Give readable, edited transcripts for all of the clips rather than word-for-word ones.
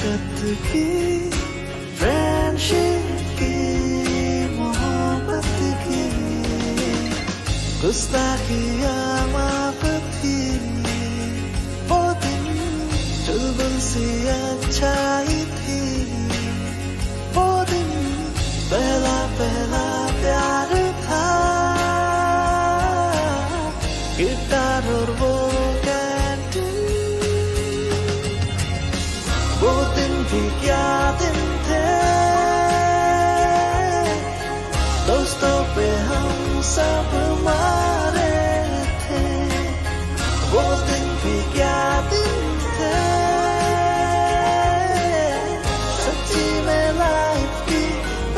इश्क की फ्रेंडशिप की मोहब्बत की गुस्ताखियां माफ थी वो दिन चुलबुल सी अच्छाई थी वो दिन पहला पहला प्यार था गिटार और वो वो दिन भी क्या दिन थे दोस्तों पे हम सब मारे थे वो दिन भी क्या दिन थे सच्ची में लाइफ की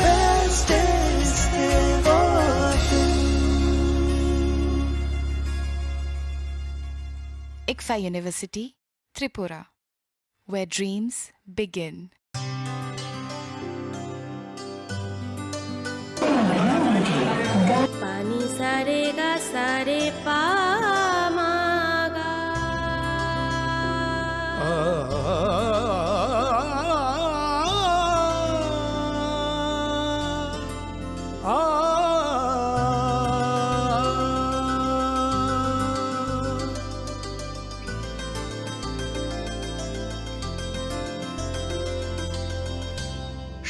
बेस्ट डेज थे वो दिन ICFA University, Tripura, where dreams begin. पानी सारे गा सारे पामागा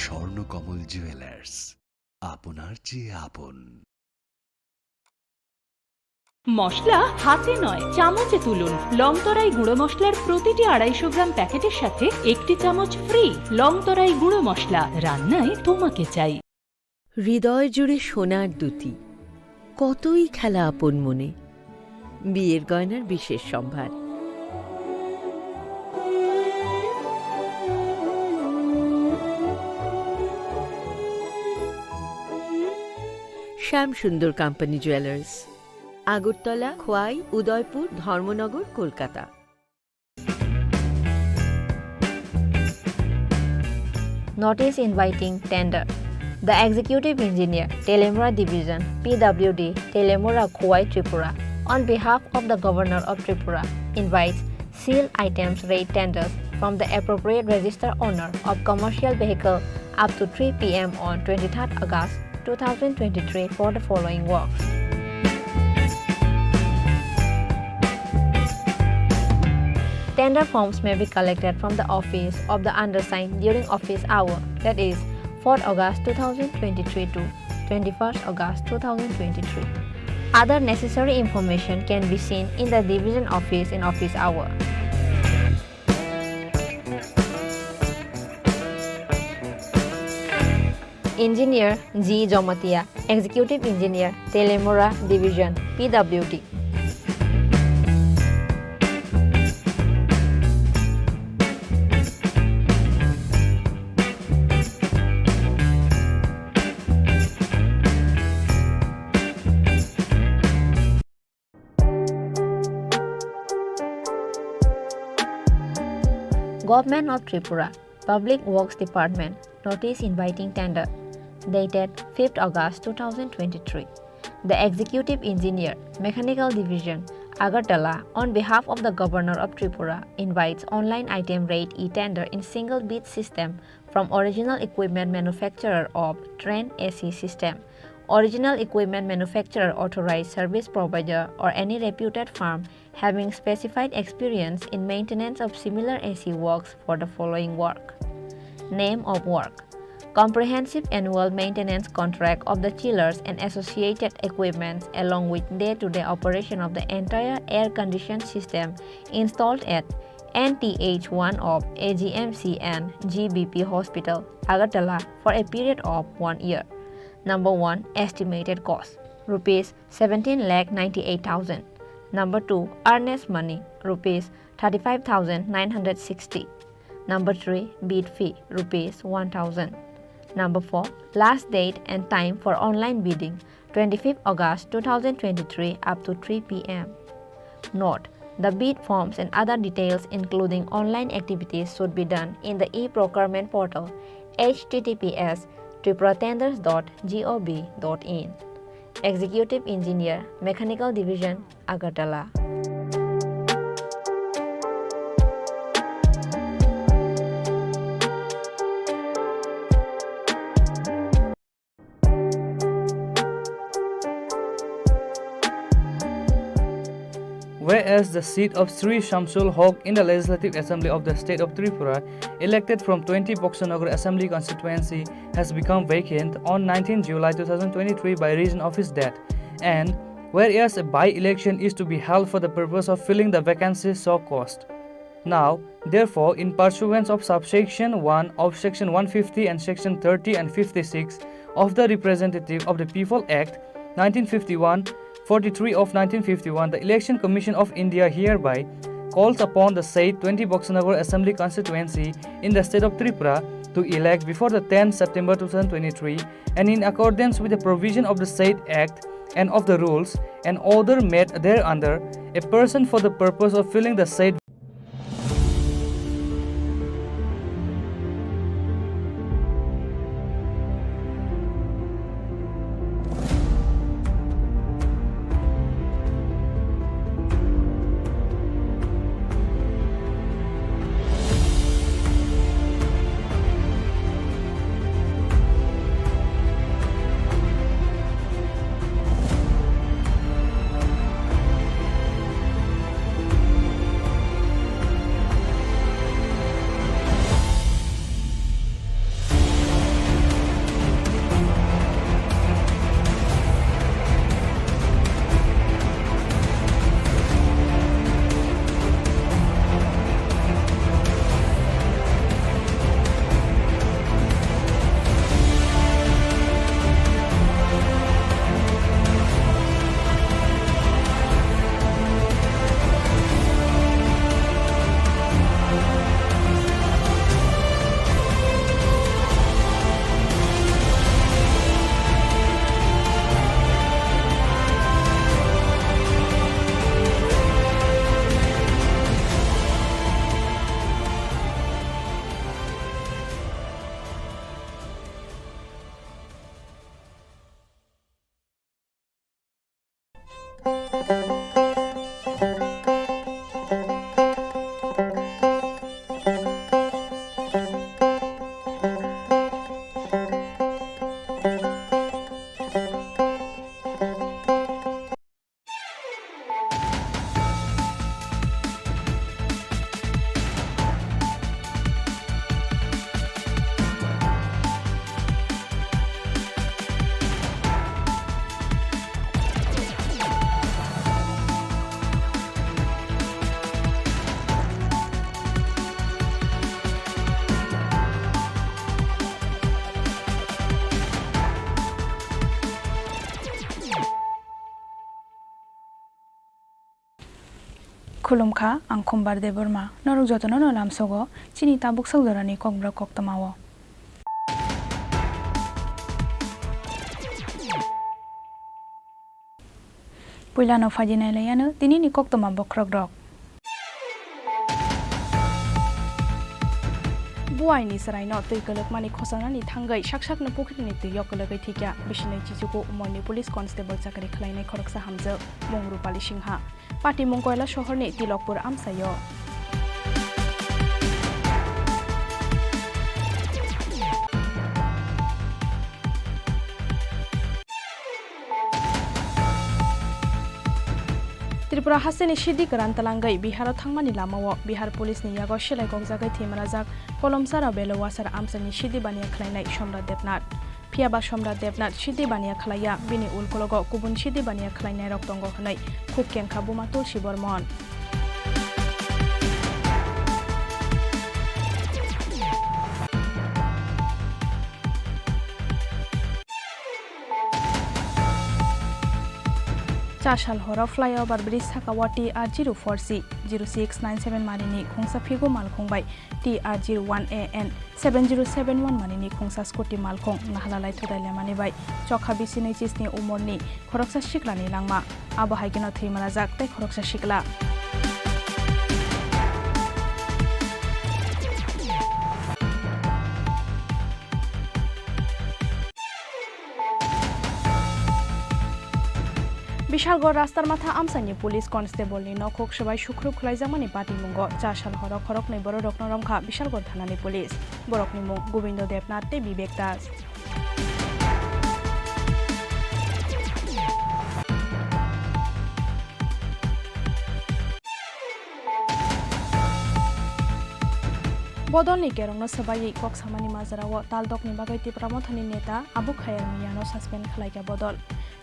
স্বর্ণকমল জুয়েলার্স আপনার চেয়ে আপন। মশলা হাতে নয় চামচে তুলুন। লংতরাই গুঁড়ো মশলার প্রতিটি 250 গ্রাম প্যাকেটের সাথে 1টি চামচ ফ্রি। লংতরাই গুঁড়ো মশলা, রান্নায় তোমাকে চাই। হৃদয় জুড়ে সোনার দুটি, কতই খেলা আপন মনে। বিয়ের গয়নার বিশেষ সম্ভার। Shyamsundar company jewellers, Agartala, Khowai, Udaipur, Dharmanagar, Kolkata. Notice inviting tender. The Executive Engineer, Telemora Division, PWD, Telemora Khowai Tripura, on behalf of the Governor of Tripura, invites sealed items rate tenders from the appropriate register owner of commercial vehicle up to 3 p.m. on 23rd August 2023 for the following works. Tender forms may be collected from the office of the undersigned during office hour, that is 4th August 2023 to 21st August 2023. Other necessary information can be seen in the division office in office hour. Engineer G. Jomatia, Executive Engineer, Telemora Division, PWD. Government of Tripura, Public Works Department, notice inviting tender, dated 5th August 2023. The Executive Engineer, Mechanical Division, Agartala, on behalf of the Governor of Tripura, invites online item rate e-tender in single bid system from original equipment manufacturer of Trend AC system, original equipment manufacturer authorized service provider or any reputed firm having specified experience in maintenance of similar AC works for the following work. Name of work: comprehensive annual maintenance contract of the chillers and associated equipments along with day-to-day operation of the entire air-conditioned system installed at NTH1 of AGMC and GBP Hospital, Agartala for a period of 1 year. Number 1. Estimated cost Rs 17,98,000. Number 2. Earnest money Rs 35,960. Number 3. Bid fee Rs 1,000. Number 4. Last date and time for online bidding 25th August 2023 up to 3 p.m. Note: the bid forms and other details including online activities should be done in the e-procurement portal https://tripuratenders.gov.in. Executive Engineer, Mechanical Division, Agartala. whereas the seat of Sri Shamsul Haq in the Legislative Assembly of the state of Tripura, elected from 20 Boxanagar Assembly constituency, has become vacant on 19 July 2023 by reason of his death, and whereas a by-election is to be held for the purpose of filling the vacancy so caused. Now, therefore, in pursuance of subsection 1 of section 150 and section 30 and 56 of the Representative of the People Act 1951, 43 of 1951, the Election Commission of India hereby calls upon the said 20 Boxanagar Assembly constituency in the state of Tripura to elect before the 10th September 2023, and in accordance with the provision of the said Act and of the rules and order made thereunder, a person for the purpose of filling the said Khulumkha ang khumbar de burma norok jotono no lamsogo chini tabuk saudorani kokbra koktamawo puilano fajinai layano tinini koktama bokrok rok buaini sarai no tui kalak mani khosana ni thangai saksak na pokrini tui yokolai thikya bishinai chichuko umoni police constable chakari khlainai khoroksa hamja mongru pali singha Pati Mongkoila শহরনি তিলকপুর আমসায় Tripura haseni shidi karan talangai Bihar thangmani lamao Bihar police ni yago shelai kokjagai thimrajak kolomsara belowasar amsani shidi bania khlainai Somrat Debnath Piaba Somrat Debnath shidi bania khlaya bini ulkologo kubun shidi bania khlainai roktongo hanai khukken khabuma tulsi bormon Chashal horo flyover bridge sakawati TR04C 0697 marini khongsa phigo malkhongbai TR01AN 7071 marini khongsa scooty malkhong nahalalai thodaile manibai chokha bisinai chisni umorni khoroksa shiklani langma abo haigeno theimarajak tai khoroksa shikla Bishalgor rastar matha amsani police constable ni nokhok sabai sukhruk khulaijamani pati mungo chashal horok horok nei boro rokno romkha Bishalgor thanani police borokni mung Gobindo Debnath te Bibek Das Bodolni kerongno sabai kok samani mazarawo taldokni bagai Tripura mothani neta Abu Khair Miyano suspend khlaiga bodol.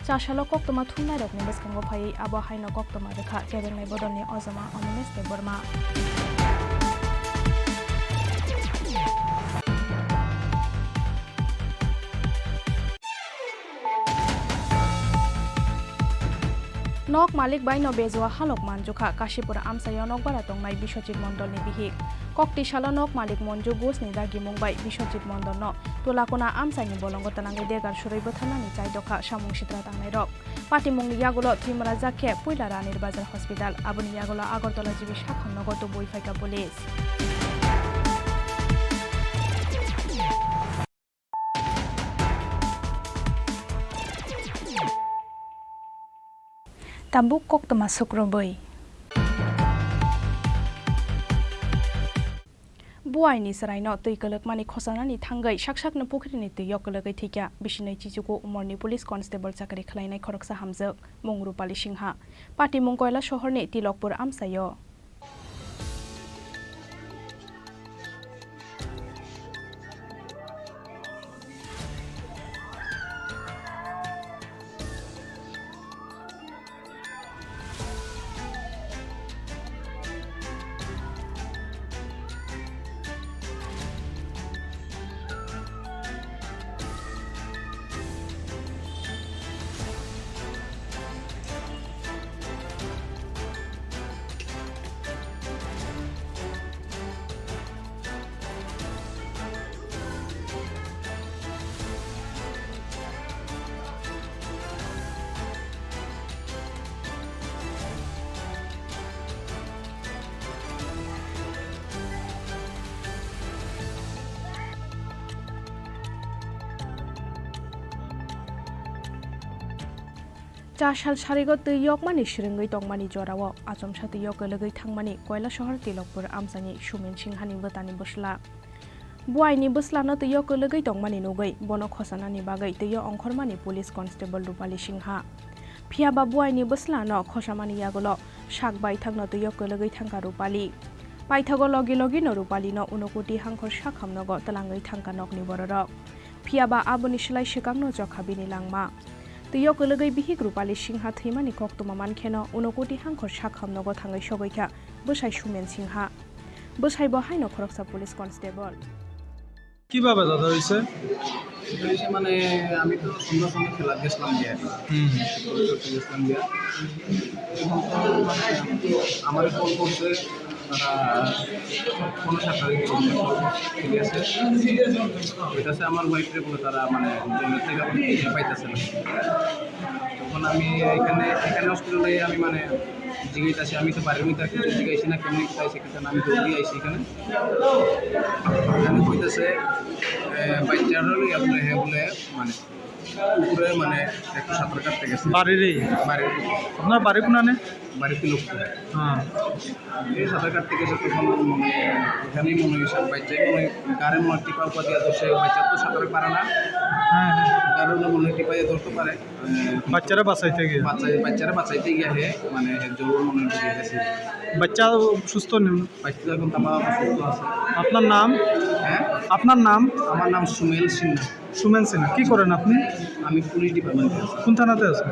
Chashalo koktoma thunai rokni beskango phai abo haino koktoma rekha kebengnai bodolni ozama Onumes ke Burma. Nok Malik Baino Bezwa Halok Manjuka Kashipura Amsayo Nok Baratong Mai Bishojit Mondol ni Bihik Kokti Shalo Nok Malik Monju Gus ni Dagi Mumbai Bishojit Mondol no Tulakona Amsay ni Bolongo Tanangai Degar Shurai Bothanani Chai Doka Shamung Shitra Tangnai Rok Pati Mung Yagulo Trimura Zakhe Puilara Nirbazar Hospital Abuni Yagulo Agartala Jibi Shakham Nogoto Boi Faika Police Tabuk kok termasuk roboi. Buai ni serai no tui kelek mani khosana ni thangai shak na pukri ni tui yok kelegai thikya bishinai chijuko umorni police constable chakri khlainai khoroksa hamjak mungru pali singha pati mungkoila shohor ni Tilokpur amsayo Chashal Sharigo Tuyok Mani Shringai Tongmani Jorawo, Asom Shatiyok Legai Tangmani, Koila Shohar Tilokpur Amsani, Shumin Shinghani Botani Busla. Buai ni Busla no Tuyok Legai Tongmani Nogai, Bono Kosanani Bagai, Tuyo Onkormani Police Constable Rupali Shingha. Piaba Buai ni Busla no Koshamani Yagolo, Shak Bai Tang no Tuyok Legai Tangka Rupali. Paitago Logi no Rupali no Unokuti Hankor Shakam no Got Talangai Tangka Nok ni Borok. Piaba Abunishla Shikam no Jokabini Langma. Tuyo kelegai bihik rupali singha thimani koktuma mankheno unokoti hangkhor shakham nogo thangai sogoikha bosai sumen singha bosai bo haino khoroksa police constable কিভাবে দাদা হইছে মানে আমি তো সুন্দর সুন্দর খেলা গেছিলাম গিয়ে গেছিলাম গিয়ে আমার ফোন করছে তারা কোনো সাথে ঠিক আছে এটা আছে আমার ওয়াইফরে বলে তারা মানে জেলের থেকে পাইতেছে না তখন আমি এখানে হসপিটালে আমি মানে জিজ্ঞাসা আমি তো বাড়ির মধ্যে কিছু জিজ্ঞাসি না কেমনি কোথায় সেখানে আমি দৌড়ি আইসি এখানে কইতেছে বাচ্চার বলে হ্যাঁ বলে মানে উপরে মানে একটু সাঁতার কাটতে গেছে বাড়ির আপনার বাড়ি কোনানে বাড়িতে লোক হ্যাঁ এই সাঁতার কাটতে গেছে তখন মানে এখানেই মনে হয়েছে বাচ্চাই মনে গাড়ির মনে টিপা উপা দিয়ে ধরছে বাচ্চা তো সাঁতারে পারে না হ্যাঁ কারণ মনে টিপা দিয়ে ধরতে পারে বাচ্চারা বাঁচাইতে গিয়ে বাচ্চারা বাঁচাইতে গিয়ে হে মানে জরুর মনে দিয়ে গেছে বাচ্চা সুস্থ নেই বাচ্চা এখন আমার সুস্থ আছে আপনার নাম হ্যাঁ আপনার নাম আমার নাম সুমেল সিনহা সুমেন সিনহা কি করেন আপনি আমি পুলিশ ডিপার্টমেন্টে আছি কোন থানাতে আছেন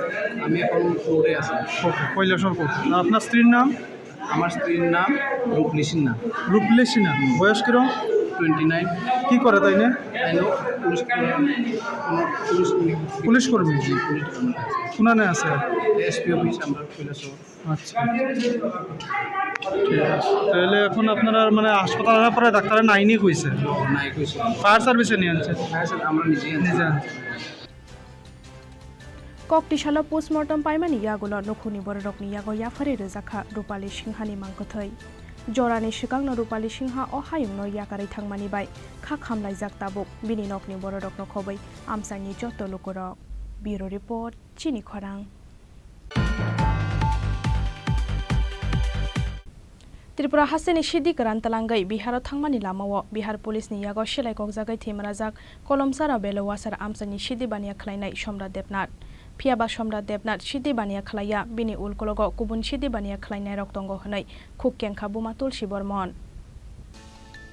আমি এখন ফ্লোরে আছি ওকে কৈলাসর কোর্ট আর আপনার স্ত্রীর নাম আমার স্ত্রীর নাম রূপলি সিনহা রূপলি সিনহা বয়স কিরম 29 কি করে তাই না পুলিশ কর্মী কোনানে আছে এসপি অফিস আমরা কৈলাসর আচ্ছা ঠিক আছে তাহলে এখন আপনারা মানে হাসপাতালের পরে ডাক্তারের নাইনি কইছে নাই কইছে ফায়ার সার্ভিসে নিয়ে আনছে আমরা নিজে আনছে Kokti Shala postmortem Paimani Yagulo Nokuni Borokni Yago Yafari Rezaka Rupali Singhani Mangkothoi. Jorani Shikang no Rupali Singha o Hayung no Yakari Thangmani Bai, Kakham Laizak Tabuk, Bini Nokni Borok no Kobai, Amsani Joto Lukurok. Bureau Report, Chini Khorang. Tripura Haseni Shidi Karantalangai, Bihar Thangmani Lamawo, Bihar Police ni Yago Shilai Kokzagai Timrazak, Kolomsara Belowasar Amsani Shidi Bania Klainai Shomra Depnat. Piaba Shomra Depnat Shidi Bania Klaya, Bini Ulkologo, Kubun Shidi Bania Klainai Roktongo Hanai, Kuk Kenkabuma Tulshi Bormon.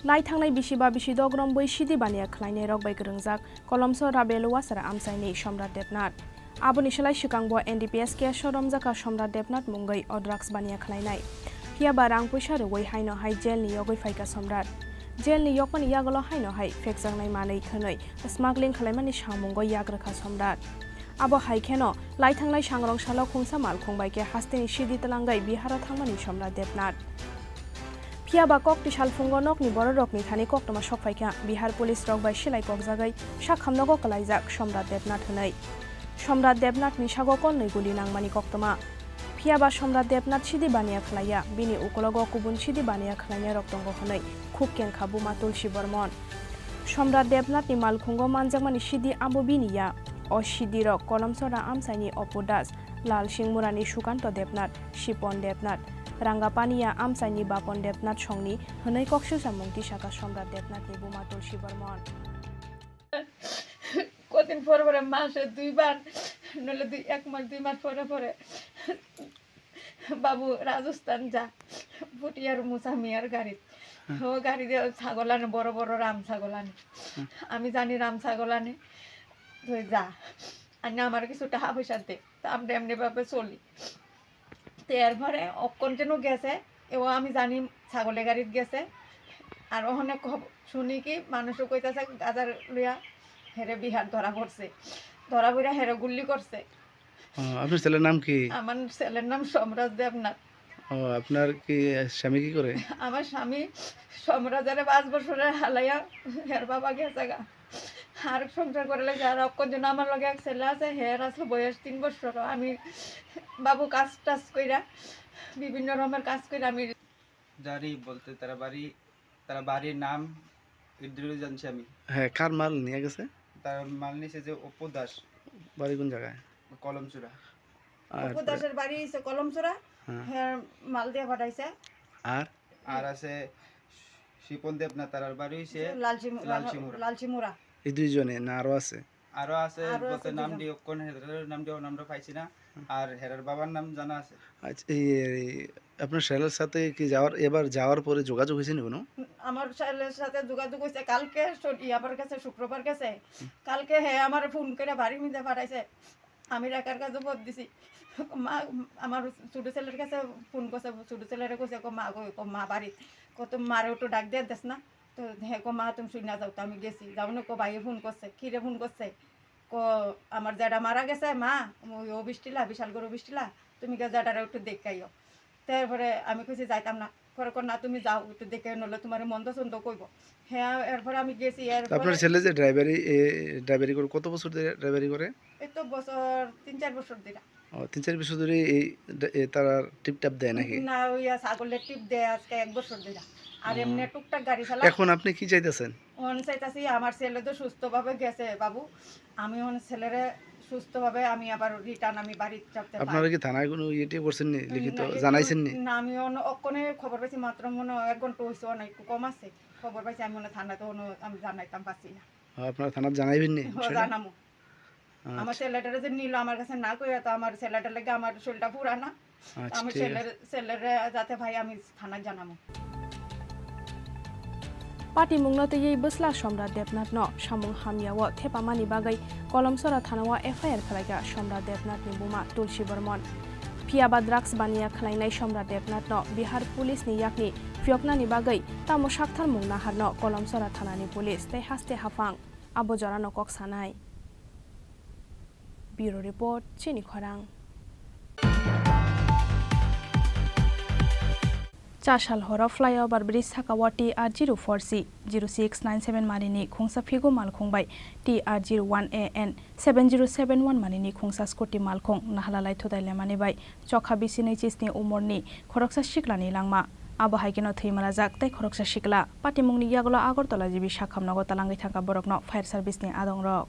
नायथांनाय बिसिबा बिसि दग्रम बै सिदि बानिया खलायनाय रग bye गोरोंजाक कलमसो राबेल वासारा आमसायनि सम्राट देबनाथ आबोनि सोलाय सिगांबो NDPS के सरम जाका सम्राट देबनाथ मुंगै अड्राक्स बानिया खलायनाय हियाबा रां पैसा रवै हायनो हाय जेलनि यगै फायका सम्राट जेलनि यकमानि यागल हायनो हाय फेकजांनाय मानै थनै स्मागलिं खालायमानि सामुंगै याग्रखा सम्राट आबो हायखेनो लायथांनाय सांरं सालाव खुंसा मालखंबाय के हास्तेनि सिदि तलांगै बिहारा थांमानि सम्राट देबनाथ फियाबा ककटि सालफुंग नकनि बर रकनि थानि कक्टमा सकफायखा बिहार पुलिस रक बाय सिलाय ककजागै साखामनगो कलायजाक सम्राट देबनाथ हनै सम्राट देबनाथनि सागो कलनै गुलि नांमानि कक्टमा फियाबा सम्राट देबनाथ सिदि बानिया खलाया बिनि उकलग गुबुन सिदि बानिया खलायनाय रक्तंग हनै खुब केंखा बुमा तुलसी बर्मन सम्राट देबनाथनि मालखुंग मानजाकमानि सिदि आबो बिनिया अ सिदि रक कलमसरा आमसायनि अपुदास लाल सिंह मुरानि सुकान्त देबनाथ शिपन देबनाथ रांगापानिया आमसायनि बापन देबनाथ संनि हनै कक्सुसा मुंति साका सम्राट देबनाथनि बुमा तुलसी बर्मन কদিন পরে পরে মাসে দুইবার নইলে এক মাস 2 মাস পরে পরে বাবু রাজস্থান যা ফুটিয়ার মুসা মিয়ার গাড়ি ও গাড়ি দিয়ে ছাগল আনে বড় বড় রাম ছাগল আনে আমি জানি রাম ছাগল আনে তুই যা আর আমার কিছু টাকা পয়সা দে তা আমরা এমনিভাবে চলি তো এরপরে কন্টিনিউ গেছে এও আমি জানি ছাগলের গাড়িত গেছে আর ওখানে শুনি কি মানুষও কইতাছে গাজার লইয়া হেরে বিহার ধরা পড়ছে ধরা পড়া হেরে গুল্লি করছে আপনার ছেলের নাম কি আমার ছেলের নাম সম্রাট দেবনাথ আপনার কি স্বামী কি করে আমার স্বামী সম্রাটের 5 বছরের হালাইয়া হের বাবা গেছে গা আর সংসার করে লাগে আর অকজন আমার লগে এক ছেলে আছে হের আসলে বয়স 3 বছর আমি বাবু কাজ টাজ কইরা বিভিন্ন রকমের কাজ কইরা আমি জানি বলতে তারা বাড়ির নাম ইদ্রিস জানছি আমি হ্যাঁ কার মাল নিয়ে গেছে তার মাল নিছে যে অপু দাস বাড়ি কোন জায়গায় কলমচুরা অপু দাসের বাড়ি আছে কলমচুরা হ্যাঁ মাল দিয়ে পাঠাইছে আর আছে শিপন দেবনাথ তার বাড়ি হইছে লালচিমুরা এই দুইজনে না আরো আছে বলতে নাম দিও কোন হেরার নাম দিও নামটা পাইছি না আর হেরার বাবার নাম জানা আছে আচ্ছা আপনার ছেলের সাথে কি যাওয়ার পরে যোগাযোগ হয়েছে না কোনো আমার ছেলের সাথে যোগাযোগ হয়েছে কালকে ইয়াবার কাছে শুক্রবার গেছে কালকে হ্যাঁ আমার ফোন করে বাড়ি মিদে পাঠাইছে আমি রেখার কাছে ভোট দিছি আমার ছোট ছেলের কাছে ফোন করছে ছোট ছেলেরা কইছে মা বাড়ি কত মারে একটু ডাক দিয়ে দেস না তো হ্যাঁ মা তুমি শুই না যাও তো আমি গেছি যাও না ভাইয়ে ফোন করছে খিরে ফোন করছে আমার জেডা মারা গেছে মা ও বৃষ্টিলা বিশাল গরু বৃষ্টিলা তুমি জেডারা একটু দেখাইও তারপরে আমি কইছি যাইতাম না পরে না তুমি যাও একটু দেখে নলে তোমার মন্দ সন্দ কইব হ্যাঁ এরপরে আমি গেছি আপনার ছেলে যে ড্রাইভারি করে কত বছর ধরে ড্রাইভারি করে এই তো বছর 3-4 বছর ধরে 3-4 বছর ধরে এই তারা টিপ টাপ দেয় নাকি না ওই ছাগলের টিপ দেয় আজকে 1 বছর ধরে আর এমনি টুকটাক গাড়ি চালা এখন আপনি কি চাইতেছেন চাইতাছি আমার ছেলে তো সুস্থভাবে গেছে বাবু আমি ছেলেরে সুস্থভাবে আমি আবার রিটার্ন আমি বাড়ি যাতে আপনারা কি থানায় কোনো ইয়েটি করছেন নি লিখিত জানাইছেন নি না আমি অকনে খবর পাইছি মাত্র মনে 1 ঘন্টা হইছে না একটু কম আছে খবর পাইছি আমি মনে থানা তো আমি জানাইতাম পাচ্ছি না আপনারা থানা জানাইবেন নি জানামু আমার ছেলেটারে যে নিল আমার কাছে না কইয়া তো আমার ছেলেটার লাগে আমার শরীরটা পুরা না আমি ছেলেরে যাতে ভাই আমি থানা জানামু पार्टी मुंगनते ये बसला सम्राट देबनाथ न सामुं हामियाव थेपामानि बागै कलमसरा थानावा एफआईआर खलायगा सम्राट देबनाथनि बुमा तुलसी बर्मन फियाबा ड्राग्स बानिया खलायनाय सम्राट देबनाथ न बिहार पुलिसनि याकनि फियकनानि बागै तामो साक्थार मुंना हारन कलमसरा थानानि पुलिस तै हास्ते हाफां आबो जरानो कक सानाय ब्यूरो रिपोर्ट चिनी खरां चाशाल हर फ्लाईओवर ब्रिज साकावा TR04C 0697 मानिनि खुंसा फिगो मालखंबाय TR01AN 7071 मानिनि खुंसा स्कुटी मालखं नाहालालाय थदायले मानिबाय चखा बिसिनै चिसनि उमरनि खरकसा सिक्लानि लांमा आबो हाइकेनो थैमाला जागताय खरकसा सिक्ला पाटिमुंनि यागला आगरतला जिबि साखामनगो तालांगै थांगा बरकनो fire सार्भिसनि आदंरक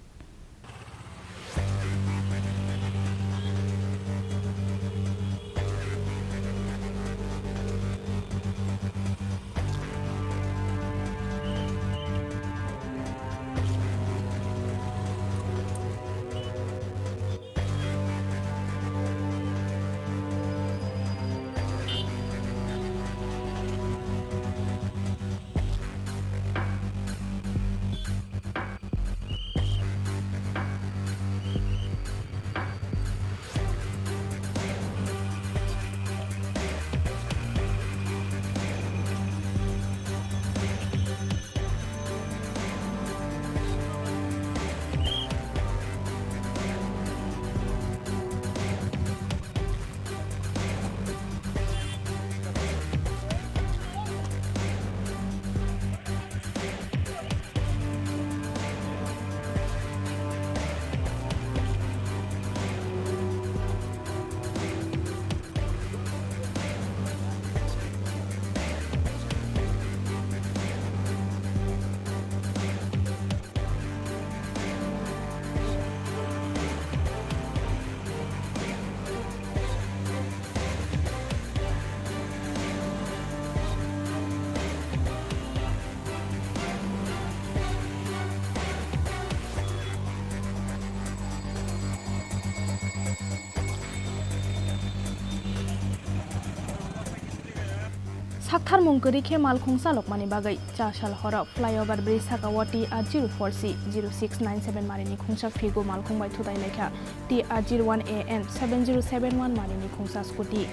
Sakthar mungkuri khe malkhung salokmani bagai chasal hora flyover bridge sakawati R04C 0697 marini khungsa figo malkhung bai thudai lekha TR01AN 7071 marini khungsa scooty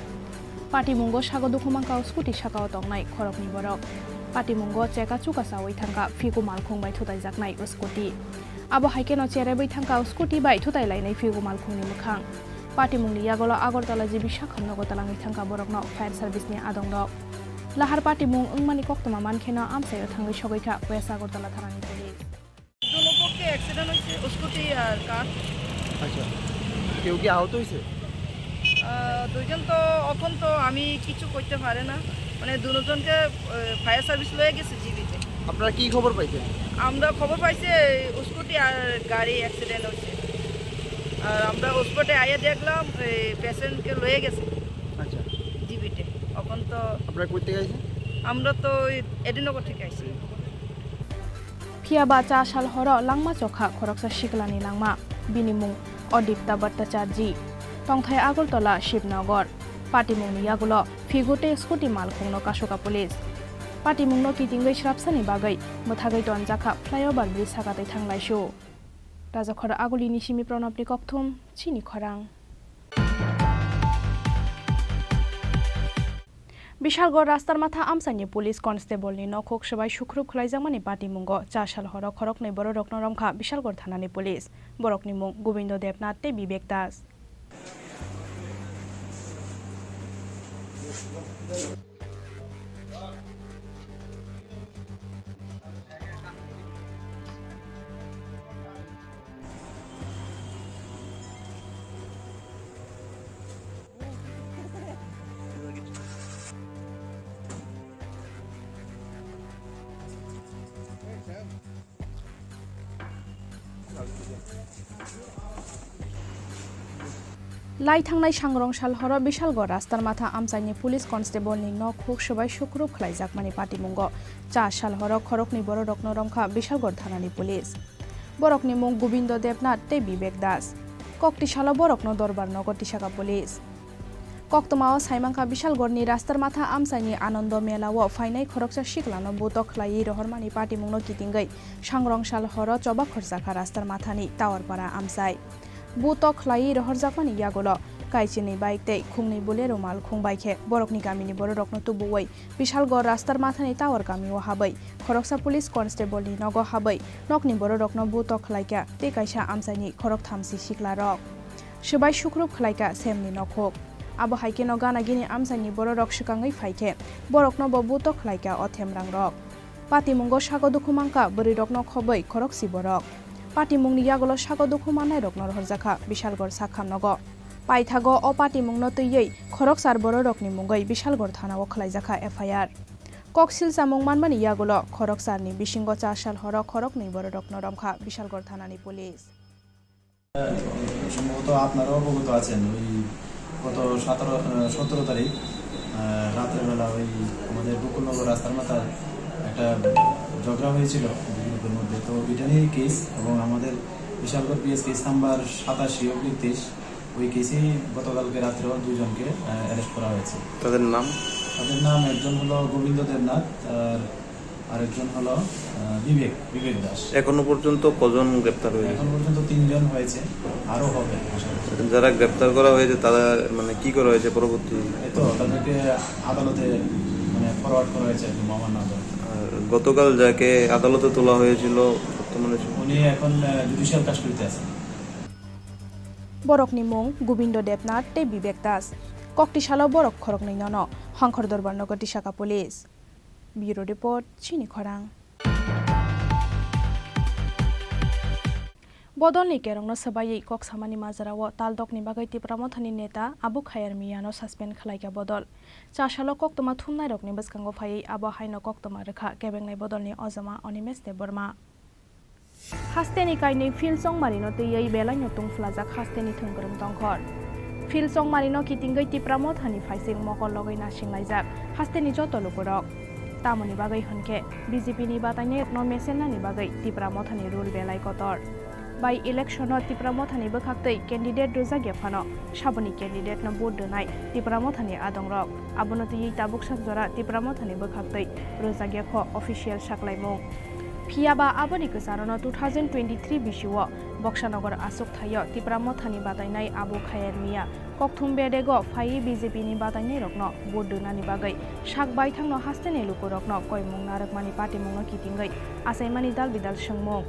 Pati mungo sagodu khumangka scooty sakao tongnai khorokni borok Pati mungo cheka chuka sawai thangka figo malkhung bai thudai jaknai scooty abo haikeno chere bai thangka scooty bai thudai lainai figo malkhungni mukhang Pati mungni yagolo Agartala jibi sakhamnago talangi thangka borokno fire service ni adongrok Lahar Pati mung ungmani koktoma mankhena amsayo thangai sogaikha West Agartala thanani police दोनों पक्षे accident হয়েছে scooty আর কার আচ্ছা কেউ কি আহত হয়েছে দুইজন তো এখন তো আমি কিছু করতে পারে না মানে দুজনকে ফায়ার সার্ভিস লয়ে গেছে জিবিতে আপনারা কি খবর পাইছেন আমরা খবর পাইছে স্কুটি আর গাড়ি অ্যাক্সিডেন্ট হয়েছে আর আমরা স্পটে আইয়া দেখলাম পেশেন্টকে লয়ে গেছে আচ্ছা জিবিতে এখন তো আপনারা কই থেকে আইছেন আমরা তো এডিনগর থেকে আইছি Phiaba chasal horo langma chokha khoroksa shiklani langma binimung Odipta Bhattacharji Tongthai Agartala Shivnagar Patimung yagulo Figote scooty malkhungno kashoka police Patimungno kitingai shrapsani bagai muthagai tonjakha flyover bridge sakatai thanglaisu Rajakhora Agulini Simi Pranapni Kokthum Chini Khorang Bishalgor rastar matha amsani police constable ni nokhok sabai sukhrub khlaijamani Patimungo chasal horo khoroknai boro rokno romkha Bishalgor thanani police borokni mung Gobindo Devnath te Vivek Das Lai thangnai sangrong sal horo Bishalgor rastar matha amsaini police constable ni nokhok sabai sukhrub khlaijakmani Patimungo cha sal horo khorokni boro rokno romkha Bishalgor thanani police borokni mung Gobindo Devnath te Vivek Das kokti salo borokno dorbar nogor tisaka police koktomao saimangka Bishalgorni rastar matha amsaini Anondo Melao fainai khoroksa shiklano buto khlai rohormani Patimungno kitingai sangrong sal horo choba khorjaka rastar mathani Towerpara amsai Buto khlai rohorjakmani yagolo kaicini bike tei khungni bolero mal khungbaikhe borokni gamini boro rokno tubuwai Bishalgor rastar mathani Tower gamio habai khoroksa police constable ni nogo habai nokni boro rokno buto khlaika te kaisa amsaini khorok thamsi sikla rok subai sukhrub khlaika semni nokhok abo haikeno gana gini amsaini boro rok sikangai faikhe borokno bo buto khlaika othemrang rok Patimungo sagodu khumangka bori rokno khobai khorok siborok Patimungni yagolo sagodu khumanai rokno rohorjakha Bishalgor sakhamnogo paithago o Patimungno tüiyei khoroksar boro rokni mungai Bishalgor thanao khlaijakha FIR koksil samung manmani yagolo khoroksarni bisingo chasal horo khorokni boro rokno romkha Bishalgor thanani police সম্ভবত আপনারাও অবগত আছেন ওই গত 17 তারিখ রাত্রেবেলা ওই আমাদের বকুলনগর রাস্তার মাথায় একটা ঝগড়া হয়েছিল দুজনের মধ্যে তো ব্রিটানির কেস এবং আমাদের বিশালগড় পিএস কেস নাম্বার 87/30 ওই কেসেই গতকালকে রাত্রেও দুজনকে অ্যারেস্ট করা হয়েছে তাদের নাম একজন হলো গোবিন্দ দেবনাথ আর আরেকজন হলো বিবেক দাস এখনো পর্যন্ত কজন গ্রেফতার হয়েছে এখন পর্যন্ত 3 জন হয়েছে আরো হবে যারা গ্রেফতার করা হয়েছে তারা মানে কি করা হয়েছে পরবর্তী এই তো তাদেরকে আদালতে মানে ফরওয়ার্ড করা হয়েছে মামলার আদালত গতকাল যাকে আদালতে তোলা হয়েছিল বর্তমানে উনি এখন জুডিশিয়াল কাস্টডিতে আছেন borokni mung Gobindo Devnath te Vivek Das kokti salo borok khoroknai nono Hankor Dorbar Nogor Tisaka police Bureau report Chini Khorang Bodolni kerongno sabai kok samani mazarawo taldokni bagai tipramothani neta Abu Khayer Miyano suspend khlaika bodol chasalo koktoma thumnai rokni baskango phai abo haino koktoma rekha kebengnai bodolni ojama Onimes Deborma Hasteni kaini filsong marino tei belai notung flajak hasteni thungkrung tongkhor filsong marino kitingai tipramothani phaising mokol logai nasinglajak hasteni joto lukorok tamoni bagai honke BJP ni bataine no mesenani bagai tipramothani rule belai kotor बाई election Tripura मथानि बखाक्तै candidate रोजागिया फानो साबनि candidate न भोट दोनाय त्रिपुरा मथानि आदंरक आबनति ताबुक साकजरा त्रिपुरा मथानि बखाक्तै रोजागिया ख ऑफिशियल साकलाइमु फियाबा आबनि गोजारनो 2023 बिसुव बक्सानगर आसुक थायो त्रिपुरा मथानि बादायनाय आबु खायर मिया कक्थुम बेदेगो फाइ बीजेपी नि बादायनाय रकनो भोट दोनानि बागै साकबाय थांनो हास्तेने लुको रकनो कयमुं नारकमानि पार्टी मुंनो किथिंगै आसायमानि दाल बिदाल सोंमु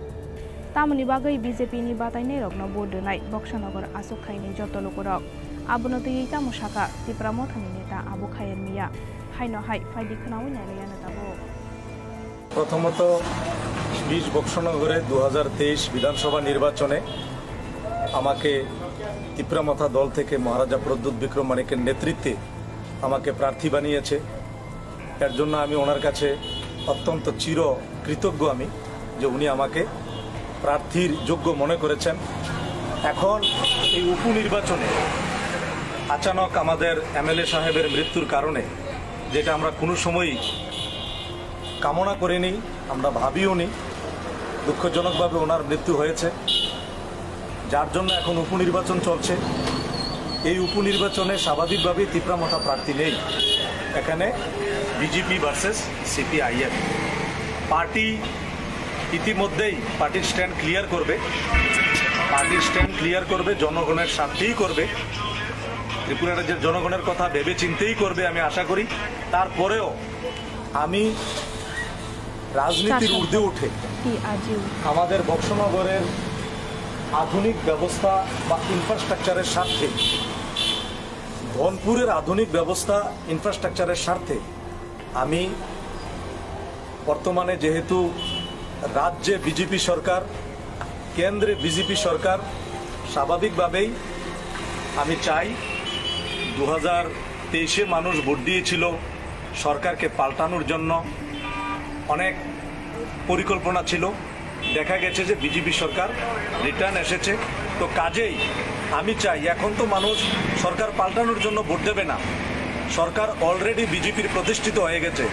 तामनि बागै बीजेपी नि बादायनाय रकनो भोट दोनाय बक्सानगर आसुक थायनि जत लुकोरक आबनति तामु साका त्रिपुरा मथानि नेता आबु खायर मिया हाइनो हाइ फाइदि खोनावै नायलायानो दाबो प्रथमत 20 বক্সনগরে 2023 বিধানসভা নির্বাচনে আমাকে ত্রিপুরামথা দল থেকে মহারাজা প্রদ্যুৎ বিক্রম মানিকের নেতৃত্বে আমাকে প্রার্থী বানিয়েছে। এর জন্য আমি ওনার কাছে অত্যন্ত চির কৃতজ্ঞ আমি যে উনি আমাকে প্রার্থীর যোগ্য মনে করেছেন। এখন এই উপনির্বাচনে আচানক আমাদের এমএলএ সাহেবের মৃত্যুর কারণে, যেটা আমরা কোনো সময়ই কামনা করিনি, আমরা ভাবিও নি, দুঃখজনকভাবে ওনার মৃত্যু হয়েছে, যার জন্য এখন উপনির্বাচন চলছে। এই উপনির্বাচনে স্বাভাবিকভাবে ত্রিপুরামথা প্রার্থী নেই। এখানে বিজেপি ভার্সেস সিপিআইএম পার্টি ইতিমধ্যেই পার্টির স্ট্যান্ড ক্লিয়ার করবে, জনগণের স্বার্থেই করবে, ত্রিপুরা রাজ্যের জনগণের কথা ভেবে চিন্তেই করবে আমি আশা করি। তারপরেও আমি রাজনীতির ঊর্ধ্বে উঠে আমাদের বক্সনগরের আধুনিক ব্যবস্থা বা ইনফ্রাস্ট্রাকচারের স্বার্থে, ধনপুরের আধুনিক ব্যবস্থা ইনফ্রাস্ট্রাকচারের স্বার্থে আমি বর্তমানে যেহেতু রাজ্যে বিজেপি সরকার, কেন্দ্রে বিজেপি সরকার, স্বাভাবিকভাবেই আমি চাই 2023-এ মানুষ ভোট দিয়েছিল সরকারকে পাল্টানোর জন্য, অনেক পরিকল্পনা ছিল, দেখা গেছে যে বিজেপি সরকার রিটার্ন এসেছে। তো কাজেই আমি চাই, এখন তো মানুষ সরকার পাল্টানোর জন্য ভোট দেবে না, সরকার অলরেডি বিজেপির প্রতিষ্ঠিত হয়ে গেছে,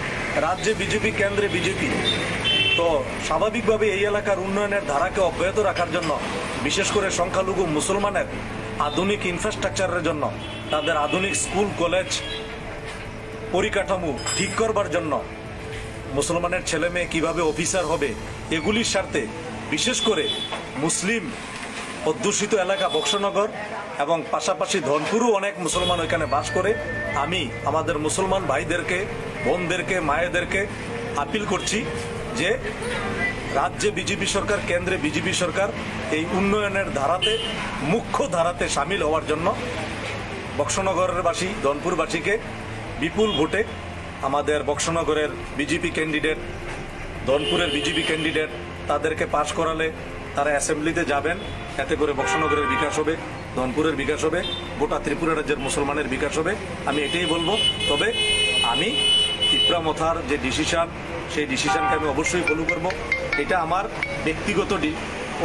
রাজ্যে বিজেপি, কেন্দ্রে বিজেপি। তো স্বাভাবিকভাবে এই এলাকার উন্নয়নের ধারাকে অব্যাহত রাখার জন্য, বিশেষ করে সংখ্যালঘু মুসলমানের আধুনিক ইনফ্রাস্ট্রাকচারের জন্য, তাদের আধুনিক স্কুল কলেজ পরিকাঠামো ঠিক করবার জন্য, মুসলমানের ছেলে মেয়ে কীভাবে অফিসার হবে, এগুলির স্বার্থে, বিশেষ করে মুসলিম অধ্যুষিত এলাকা বক্সনগর এবং পাশাপাশি ধনপুরও অনেক মুসলমান ওইখানে বাস করে, আমি আমাদের মুসলমান ভাইদেরকে, বোনদেরকে, মায়েদেরকে আপিল করছি যে রাজ্যে বিজেপি সরকার, কেন্দ্রে বিজেপি সরকার এই উন্নয়নের ধারাতে, মুখ্য ধারাতে সামিল হওয়ার জন্য বক্সনগরের বাসী, ধনপুরবাসীকে বিপুল ভোটে আমাদের বক্সনগরের বিজেপি ক্যান্ডিডেট, ধনপুরের বিজেপি ক্যান্ডিডেট, তাদেরকে পাশ করালে তারা অ্যাসেম্বলিতে যাবেন, এতে করে বক্সনগরের বিকাশ হবে, ধনপুরের বিকাশ হবে, গোটা ত্রিপুরা রাজ্যের মুসলমানের বিকাশ হবে। আমি এটাই বলবো। তবে আমি ত্রিপুরামথার যে ডিসিশন, সেই ডিসিশনকে আমি অবশ্যই ফলো করব। এটা আমার ব্যক্তিগত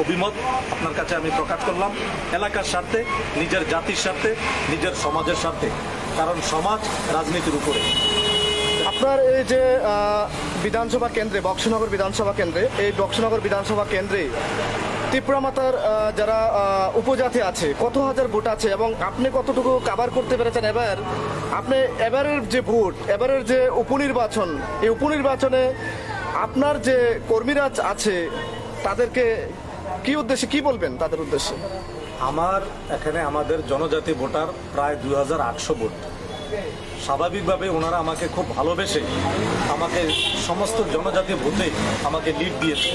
অভিমত আপনার কাছে আমি প্রকাশ করলাম, এলাকার স্বার্থে, নিজের জাতির স্বার্থে, নিজের সমাজের স্বার্থে, কারণ সমাজ রাজনীতির উপরে। আপনার এই যে বিধানসভা কেন্দ্রে, বক্সনগর বিধানসভা কেন্দ্রে, এই বক্সনগর বিধানসভা কেন্দ্রে ত্রিপুরামথার যারা উপজাতি আছে, কত হাজার ভোট আছে এবং আপনি কতটুকু কাভার করতে পেরেছেন? আপনি এবারের যে ভোট, এবারের যে উপনির্বাচন, এই উপনির্বাচনে আপনার যে কর্মীরা আছে তাদেরকে কি উদ্দেশ্যে, কি বলবেন তাদের উদ্দেশ্যে? আমার এখানে আমাদের জনজাতি ভোটার প্রায় 2800 ভোট। স্বাভাবিকভাবে ওনারা আমাকে খুব ভালোবেসে আমাকে সমস্ত জনজাতি ভোটে আমাকে লিড দিয়েছে,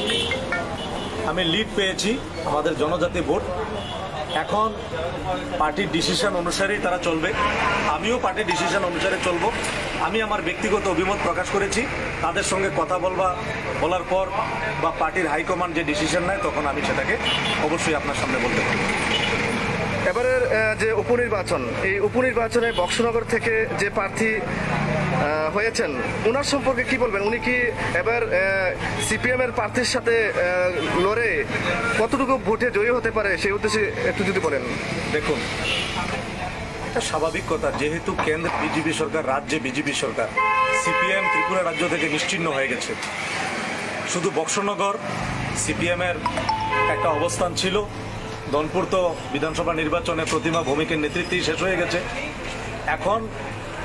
আমি লিড পেয়েছি আমাদের জনজাতি ভোট। এখন পার্টির ডিসিশন অনুসারেই তারা চলবে, আমিও পার্টির ডিসিশন অনুসারে চলব। আমি আমার ব্যক্তিগত অভিমত প্রকাশ করেছি, তাদের সঙ্গে কথা বলার পর বা পার্টির হাইকমান্ড যে ডিসিশন নেয় তখন আমি সেটাকে অবশ্যই আপনার সামনে বলতে পারব। এবারের যে উপনির্বাচন, এই উপনির্বাচনে বক্সনগর থেকে যে প্রার্থী হয়েছেন ওনার সম্পর্কে কি বলবেন? উনি কি এবার সিপিএম এর প্রার্থীর সাথে লড়ে কতটুকু ভোটে জয়ী হতে পারে সেই উদ্দেশ্যে একটু যদি বলেন। দেখুন, এটা স্বাভাবিক কথা, যেহেতু কেন্দ্রে বিজেপি সরকার, রাজ্যে বিজেপি সরকার, সিপিএম ত্রিপুরা রাজ্য থেকে নিশ্চিহ্ন হয়ে গেছে। শুধু বক্সনগর সিপিএমের একটা অবস্থান ছিল। দনপুর তো বিধানসভা নির্বাচনে প্রতিমা ভৌমিকের নেতৃত্বেই শেষ হয়ে গেছে। এখন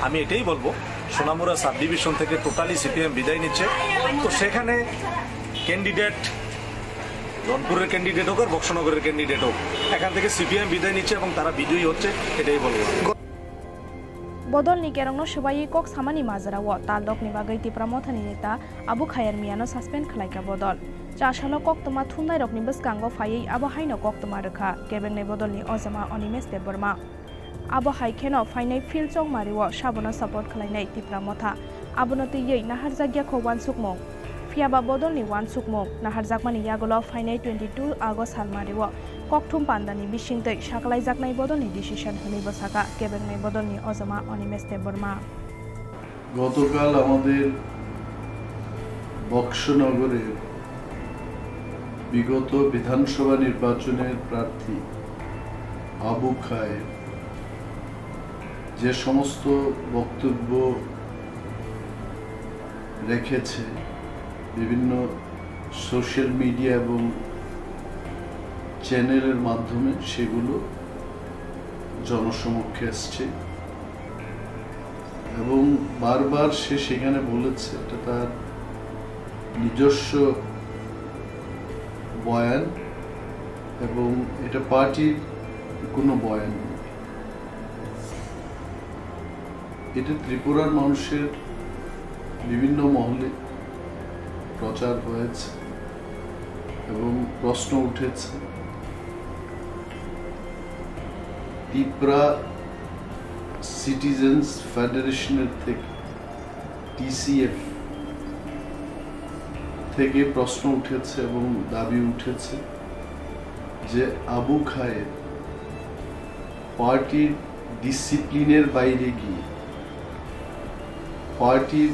আমি এটাই বলবো, সোনামুড়া সাব ডিভিশন থেকে টোটালি সিপিএম বিদায় নিচ্ছে। তো সেখানে ক্যান্ডিডেট রংপুরের ক্যান্ডিডেট হোক আর বক্সনগরের ক্যান্ডিডেট হোক, এখান থেকে সিপিএম বিদায় নিচ্ছে এবং তারা বিজয়ী হচ্ছে, এটাই বলবো। বদল ni kerang no shubai kok samani mazara wo taldok ni bagai tipra mothani neta abu khayar miano suspend khlaika bodol chashalo kok toma thundai rok ni baskango phayei abo haino kok toma rakha kebeng nei bodol ni ozama onimes deborma abo haikeno phainai fil chong mariwo sabono support khlainai tipra motha abono tiyei nahar jagya kho wan sukmo fiaba bodol ni wan sukmo nahar jakmani yagolo phainai 22 agos salmariwo kokthum pandani bisingtei saklai jaknai bodol ni decision honi bosaka kebeng nei bodol ni ozama onimes deborma গতকাল আমাদের বক্সনগরের বিগত বিধানসভা নির্বাচনের প্রার্থী আবু খায়ের যে সমস্ত বক্তব্য রেখেছে বিভিন্ন সোশ্যাল মিডিয়া এবং চ্যানেলের মাধ্যমে, সেগুলো জনসমক্ষে আসছে এবং বারবার সে সেখানে বলেছে এটা তার নিজস্ব বয়ান এবং এটা পার্টির কোনো বয়ান নেই। এটা ত্রিপুরার মানুষের বিভিন্ন মহলে প্রচার হয়েছে এবং প্রশ্ন উঠেছে। ত্রিপুরা সিটিজেন্স ফেডারেশনের থেকে, টিসিএফ থেকে প্রশ্ন উঠেছে এবং দাবি উঠেছে যে আবু খায়ের পার্টির ডিসিপ্লিনের বাইরে গিয়ে, পার্টির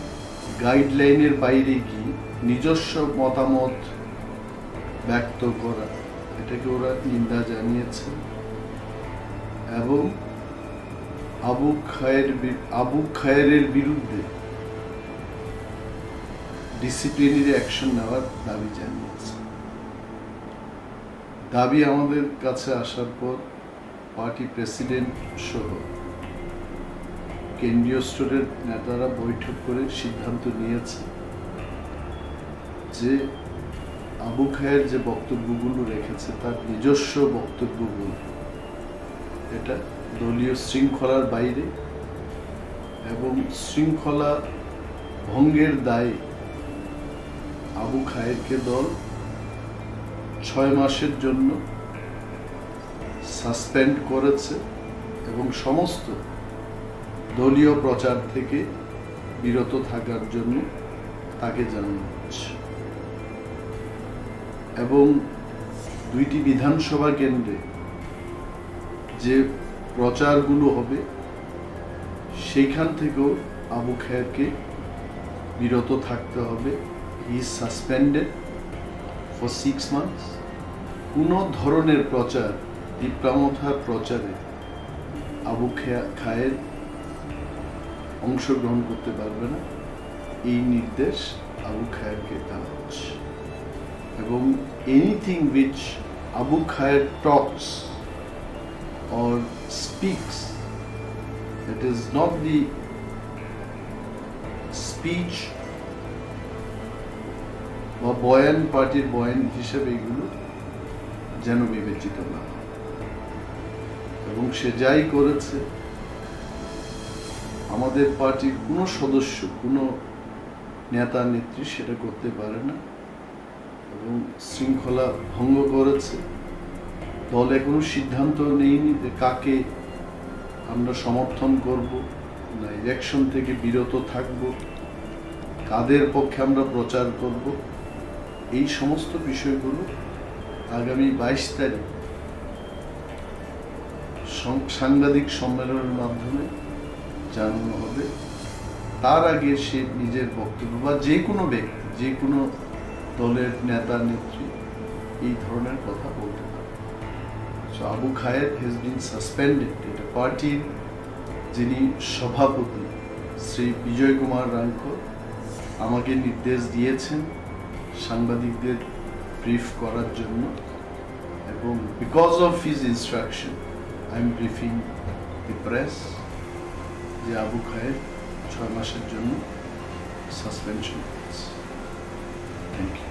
গাইডলাইনের বাইরে গিয়ে নিজস্ব মতামত ব্যক্ত করা, এটাকে ওরা নিন্দা জানিয়েছে এবং আবু খায়েরের বিরুদ্ধে ডিসিপ্লিনারি অ্যাকশন নেওয়ার দাবি জানিয়েছে। দাবি আমাদের কাছে আসার পর পার্টি প্রেসিডেন্ট সহ কেন্দ্রীয় স্তরের নেতারা বৈঠক করে সিদ্ধান্ত নিয়েছে যে আবু খায়ের যে বক্তব্যগুলো রেখেছে তার নিজস্ব বক্তব্যগুলো, এটা দলীয় শৃঙ্খলার বাইরে এবং শৃঙ্খলা ভঙ্গের দায়ে আবু খায়েরকে দল 6 মাসের জন্য সাসপেন্ড করেছে এবং সমস্ত দলীয় প্রচার থেকে বিরত থাকার জন্য তাকে জানানো হচ্ছে এবং 2টি বিধানসভা কেন্দ্রে যে প্রচারগুলো হবে সেইখান থেকেও আবু খায়েরকে বিরত থাকতে হবে। He is suspended for 6 months. কোনো ধরনের প্রচার, তীব্রামথার প্রচারে আবু খায়ের অংশগ্রহণ করতে পারবে না, এই নির্দেশ আবু খায়েরকে দেওয়া হচ্ছে এবং anything which Abu Khair talks or speaks, it is not the speech বা বয়ান, পার্টির বয়ান হিসেবে এগুলো যেন বিবেচিত না হয় এবং সে যাই করেছে আমাদের পার্টির কোনো সদস্য, কোনো নেতা নেত্রী সেটা করতে পারে না এবং শৃঙ্খলা ভঙ্গ করেছে। দল এখনো সিদ্ধান্ত নেয়নি যে কাকে আমরা সমর্থন করব না ইলেকশন থেকে বিরত থাকব, কাদের পক্ষে আমরা প্রচার করব। এই সমস্ত বিষয়গুলো আগামী 22 তারিখ সাংবাদিক সম্মেলনের মাধ্যমে জানানো হবে। তার আগে সে নিজের বক্তব্য বা যে কোনো ব্যক্তি, যে কোনো দলের নেতা নেত্রী এই ধরনের কথা বলতে পারে। So Abu Khair has been suspended. এটা পার্টির যিনি সভাপতি শ্রী বিজয় কুমার রাঙ্ক আমাকে নির্দেশ দিয়েছেন সাংবাদিকদের ব্রিফ করার জন্য এবং because of his instruction I am briefing the press যে আবু খায়ের 6 মাসের জন্য সাসপেনশন হয়েছে। Thank you.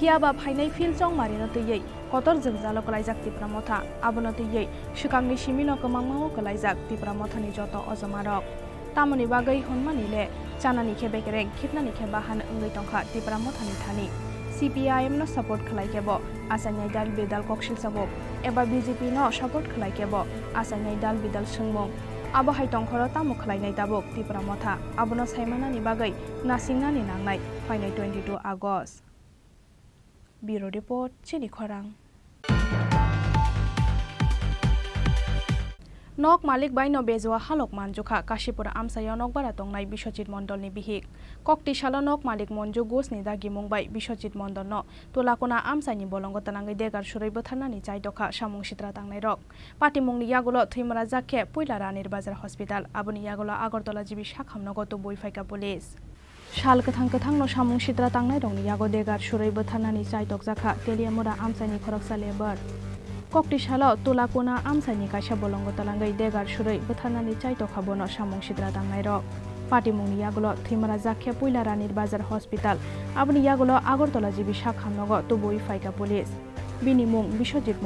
फियाबा फाइनाय फिल चंग मारिनो तैयै कतर जोंजालो कलाइजाक तिप्रा मथा आबनो तैयै सुकांनि सिमिनो कमांमाओ कलाइजाक तिप्रा मथानि जत अजमारक तामनि बागै हनमानिले चानानि खेबेकेरें खितनानि खेबाहान ओंगै तंखा तिप्रा मथानि थानि CPIM नो सपोर्ट खलाइकेबो आसानाय दाल बेदाल कक्सिल सबक एबा BJP नो सपोर्ट खलाइकेबो आसानाय दाल बेदाल सोंमं आबो हाय तंखरो तामु खलाइनाय दाबक तिप्रा मथा आबनो साइमानानि बागै नासिंनानि नांनाय फाइनाय 22 August Bureau Report, Chini Khorang. Nok Malik Baino Bezwa Halok Manjuka, Kashipura Amsayo Nok Baratong Bishojit Mondol ni Bihik. Kokti Shalo Nok Malik Monju Gos ni Dagi Mumbai, Bishojit Mondol no. Tulakona Amsa ni Bolongo Tanangai Degar Shurai Botana ni Chai Doka, Shamung Shitra Tang Nairok. Pati Mung ni Yagulo, Trimara Zake, Puilara Nirbazar Hospital, Abuni Yagola Agortola Jibi Shakham no go to Buifaika Police. Shal kathang no shamung shidra tangnai rongni yago degar shurai bothanani chaitok jakha teliamura amsani khoroksa lebar kokti shalo tulakona amsani kaisa bolongo talangai degar shurai bothanani chaitok habono shamung shidra tangnai rok pati mungni yagulo thimara jakhe puilara nirbazar hospital abni yagulo agortola jibi shakhamnogo tubui faika police bini mung bishojit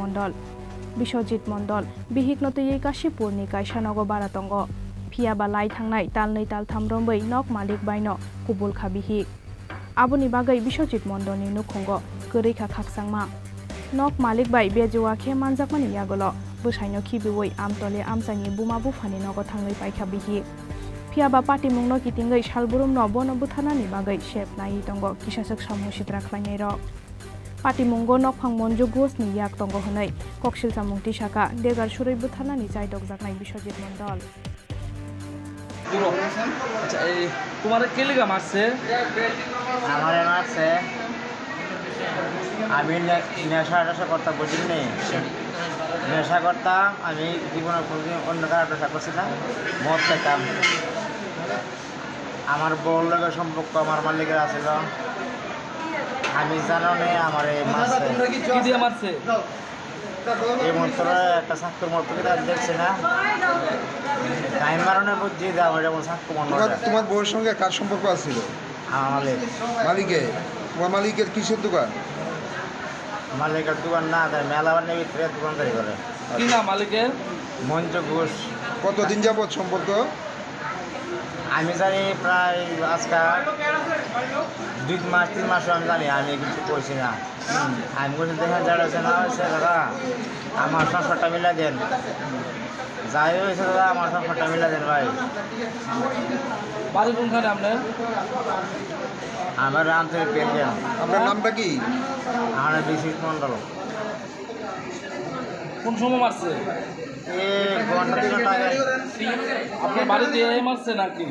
mondol bihiknotei kashipur ni kaisa nogo baratongo Phiaba lai thangnai talnei tal thamrombai nok malik baino kubul khabihi aboni bagai Bishojit mondoni nukhungo koreikha khaksangma nok malik bai bejuwa khe manjakmani yagolo busaino khibiwoi amtole amsani buma bufani nogo thangnai paikha bihi Phiaba pati mungno kitingai salburum no bono buthanani bagai shep nai tongo kisasok samushitra khlainai rok pati mungo nok phangmonju gos ni yak tongo honai koksil samungti saka degar surai buthanani chaidok jaknai Bishojit mondol আচ্ছা এই তোমার কে লাগা মারছে আমারে মারছে আমি নেশা করতে বুঝিনি নেশা করতাম আমি জীবনে কোনোদিন অন্য কারো নেশা করছিলাম মদ খেতাম আমার বউর লগে সম্পর্ক আমার মালিকের আছিল আমি জানো না আমার মারছে এই মন্ত্র একটা সাক্ষর মতো দেখছে না টাইম মারণে বুঝছি দাও এটা সাক্ষ্য মনে তোমার বউয়ের সঙ্গে কার সম্পর্ক আছিল মালিকের কিসের দোকান মালিকের দোকান না তাই মেলাবানের ভিতরে দোকানদারি করে কি না মালিকের মঞ্চ ঘোষ কতদিন যাবত সম্পর্ক আমি জানি প্রায় আজকাল 2 মাস 3 মাস আমি জানি আমি কিছু কইছি না আমি বলছি দেখেন যারা আছে না হয়েছে দাদা আমার সংসারটা মিলা দেন যাই হয়েছে দাদা আমার সংসারটা মিলা দেন ভাই বাড়ি কোনখানে আপনার আমার আন্তরিক পেন দেন আপনার নামটা কি আমার বিশিষ্ট মন্ডল কোন সময় মারছে ঘন্টা 2 ঘন্টা আগে আপনার বাড়িতে মারছে নাকি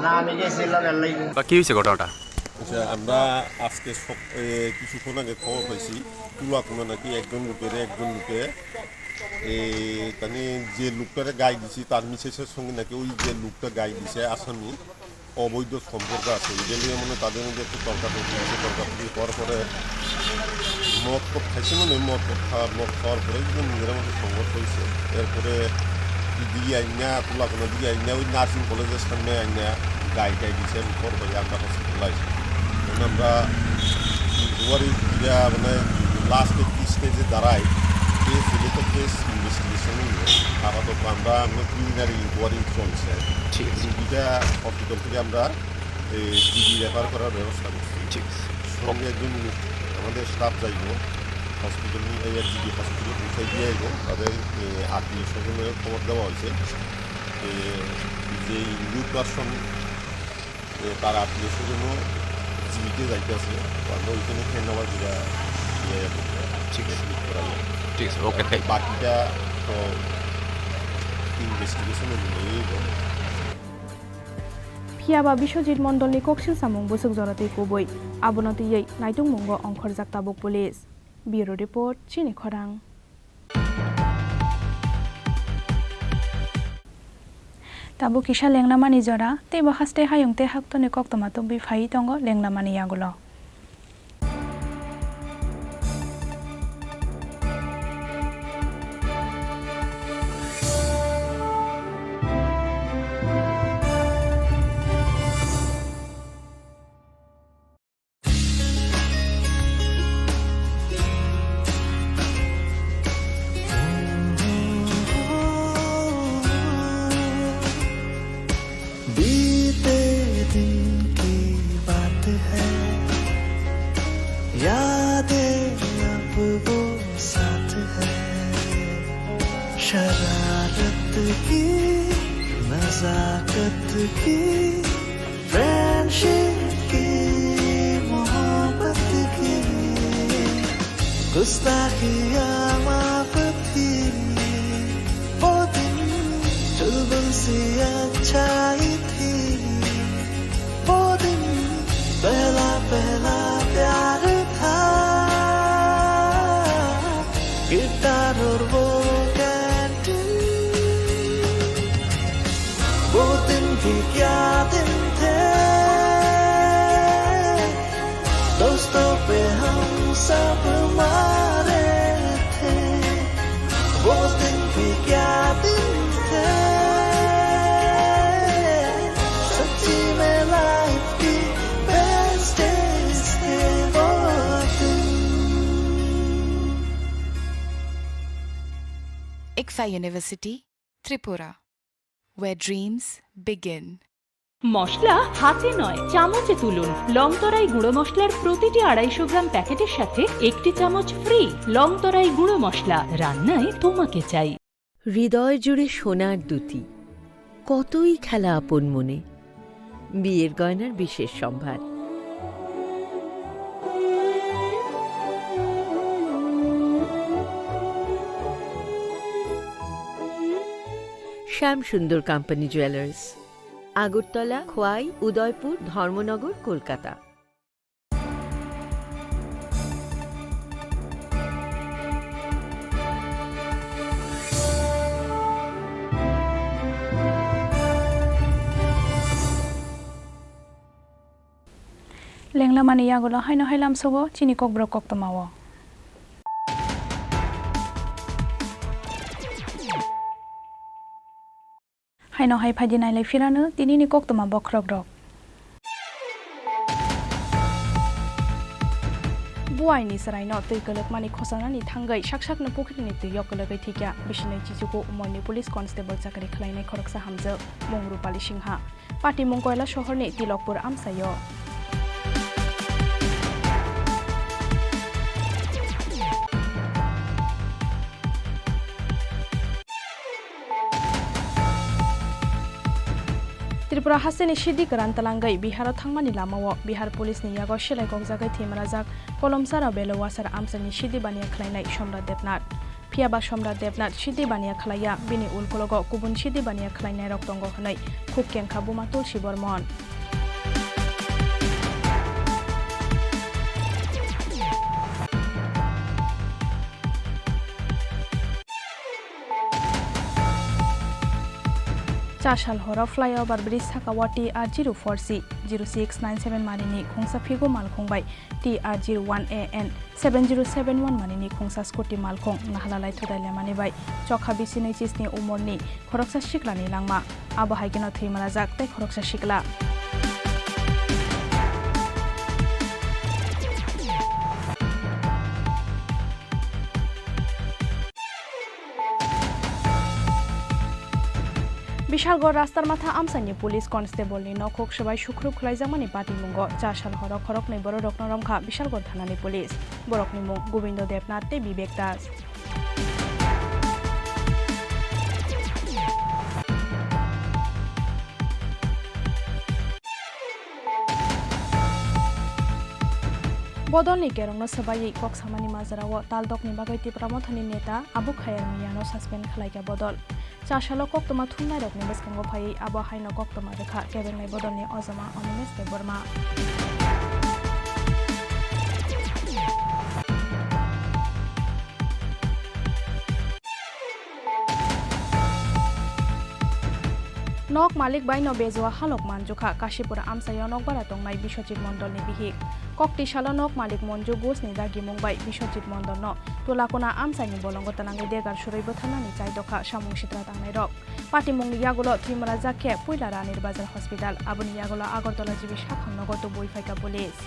না আমি গেছিলাম কি হয়েছে ঘটনাটা আচ্ছা আমরা আজকে কিছুক্ষণ আগে খবর পাইছি তুলাকোনা নাকি একজন লোকে মানে যে লোকটারে গায়ে দিছি তার মিসেসের সঙ্গে নাকি ওই যে লোকটা গায়ে দিছে আসামি অবৈধ সম্পর্ক আছে এগুলি মানে তাদের মধ্যে একটু তর্কাতর্কি হওয়ার পরে মদ খাইছে মানে মদ খাওয়ার পরে নিজের মধ্যে সংঘর্ষ হয়েছে এরপরে দিকে আইনা তুলাকোনা দিকে আইনা ওই নার্সিং কলেজের সামনে আইনা গায়ে দিছে পরে আমরা হসপিটালাইজ আমরা মানে লাস্টে কি স্টেজে দাঁড়াই কেস এলে তো কেস ইনভেস্টিগেশন আপাতত আমরা প্রিলিমিনারি ওয়ারিং চলছে রুগীটা হসপিটাল থেকে আমরা ডিবি রেফার করার ব্যবস্থা করছি সঙ্গে একজন আমাদের স্টাফ যাইব হসপিটাল জিবি হসপিটালে পৌঁছে দিয়ে আইব তাদের আত্মীয় স্বজনের খবর দেওয়া হয়েছে যে নিউ পারসন তার আত্মীয় স্বজনও জীবিতে যাইতে আছে আমরা ওইখানে ফ্রেন্ড আবার যেটা ঠিক আছে ওকে বাকিটা তো ইনভেস্টিগেশনের Phiaba Bishojit mondolni koksil samung busuk joratei kuboi abonotiyei naitung mungo ongkhor jaktabuk police Bureau Report Chini Khorang Tabu kisha lengna mani jora, te bahaste hayung te hak to ne kok to matung bi phai tongo lengna mani yagulo. बीते दिन की बात है, यादें अब वो साथ है, शरारत की, नजाकत की, फ्रेंडशिप की, मोहब्बत की, गुस्ताखियाँ माफ थी, वो दिन चुलबुल सी अच्छाई थी, वो दिन पहला पहला प्यार था, गिटार और वो कैंटीन, वो दिन भी क्या दिन थे, दोस्तों पे हम सब मारे थे, वो दिन भी क्या दिन थे, सच्ची में लाइफ की बेस्ट डेज थे वो दिन। ICFA University, Tripura, where dreams begin. মশলা হাতে নয় চামচে তুলুন লংতরাই গুঁড়ো মশলার প্রতিটি 250 গ্রাম প্যাকেটের সাথে একটি চামচ ফ্রি লংতরাই গুঁড়ো মশলা রান্নায় তোমাকে চাই হৃদয় জুড়ে সোনার দুটি কতই খেলা আপন মনে বিয়ের গয়নার বিশেষ সম্ভার শ্যাম সুন্দর company jewellers Agartala Khowai Udaipur Dharmanagar Kolkata Lengla mani yagulo haino hailam sogo chini kok brok kok tomawo. Haino hai phadi nai lai firano tini ni kok toma bokrok rok. Buai ni sarai no tui kelek mani khosana ni thangai shak na pokri ni tui yok kelek thikya bishinai chichuko umoni police constable chakri khlainai khoroksa hamje mongru pali singha pati mongkoila shohor ni tilokpur amsayo Tripura haseni shidi karan talangai Bihar thangmani lamao Bihar police ni yago shilai kok jagai thimrajak kolomsara belowasar amsani shidi bania khlainai Somrat Debnath Phiaba Somrat Debnath shidi bania khlaiya bini ulkologo kubun shidi bania khlainai rok tongo hnai khub kengkha buma tulsi bormon Chashal hora flyover bridge Thakawati TR04C 0697 manini khongsa phigo malkhongbai TR01AN 7071 manini khongsa scooty malkhong nahalalai thodaile manibai chokha bisinai chisni umorni khoroksa shiklani langma abo haigeno theimala jak tai khoroksa shikla Bishalgor rastar matha amsani police constable ni nokhok sabai shukrub khulaijamani pati mungo chashal horok khorok nei boro rok noromkha Bishalgor thanani police borok ni mung Gobindo Debnath te Bibek Das Bodolni kerongno sabai kok samani mazarawo taldokni bagai tipramothani neta Abu Khair Miyano suspend khlaika bodol Chashalo kok toma thunai rokni beskango phai abo haino kok toma rekha kebenai bodolni ozama Onimes de Burma nok malik bai no bejoa halok manjukha Kashipura amsayo nok bara tongnai Bishojit Mondol ni bihik kokti salo nok malik monju gus ni dagi mungbai Bishojit Mondol no tulakona amsai ni bolongo tanangi degar suraibo thanani chaidokha samung sitra tangnai rok pati mungni yagulo Trimura jakhe puila ranir bazar hospital aboni yagulo Agartala jibi shakhang nogo to boi phaika police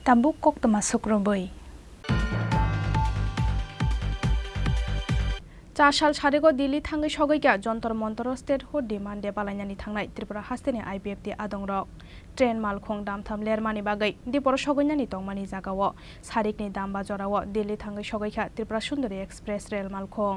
Tambuk kok termasuk roboy. 4 साल सारेगो Delhi थांगै सगैगा Jantar Mantar state hood डिमान्डे बालायनानि थांनाय Tripura हास्तेनि आइपिएफटी आदंरक train मालखं दामथाम लेरमानि बागै दिपर सगैनानि तंमानि जागाव सारिकनि दाम बाजराव Delhi थांगै सगैखा Tripura Sundari express rail मालखं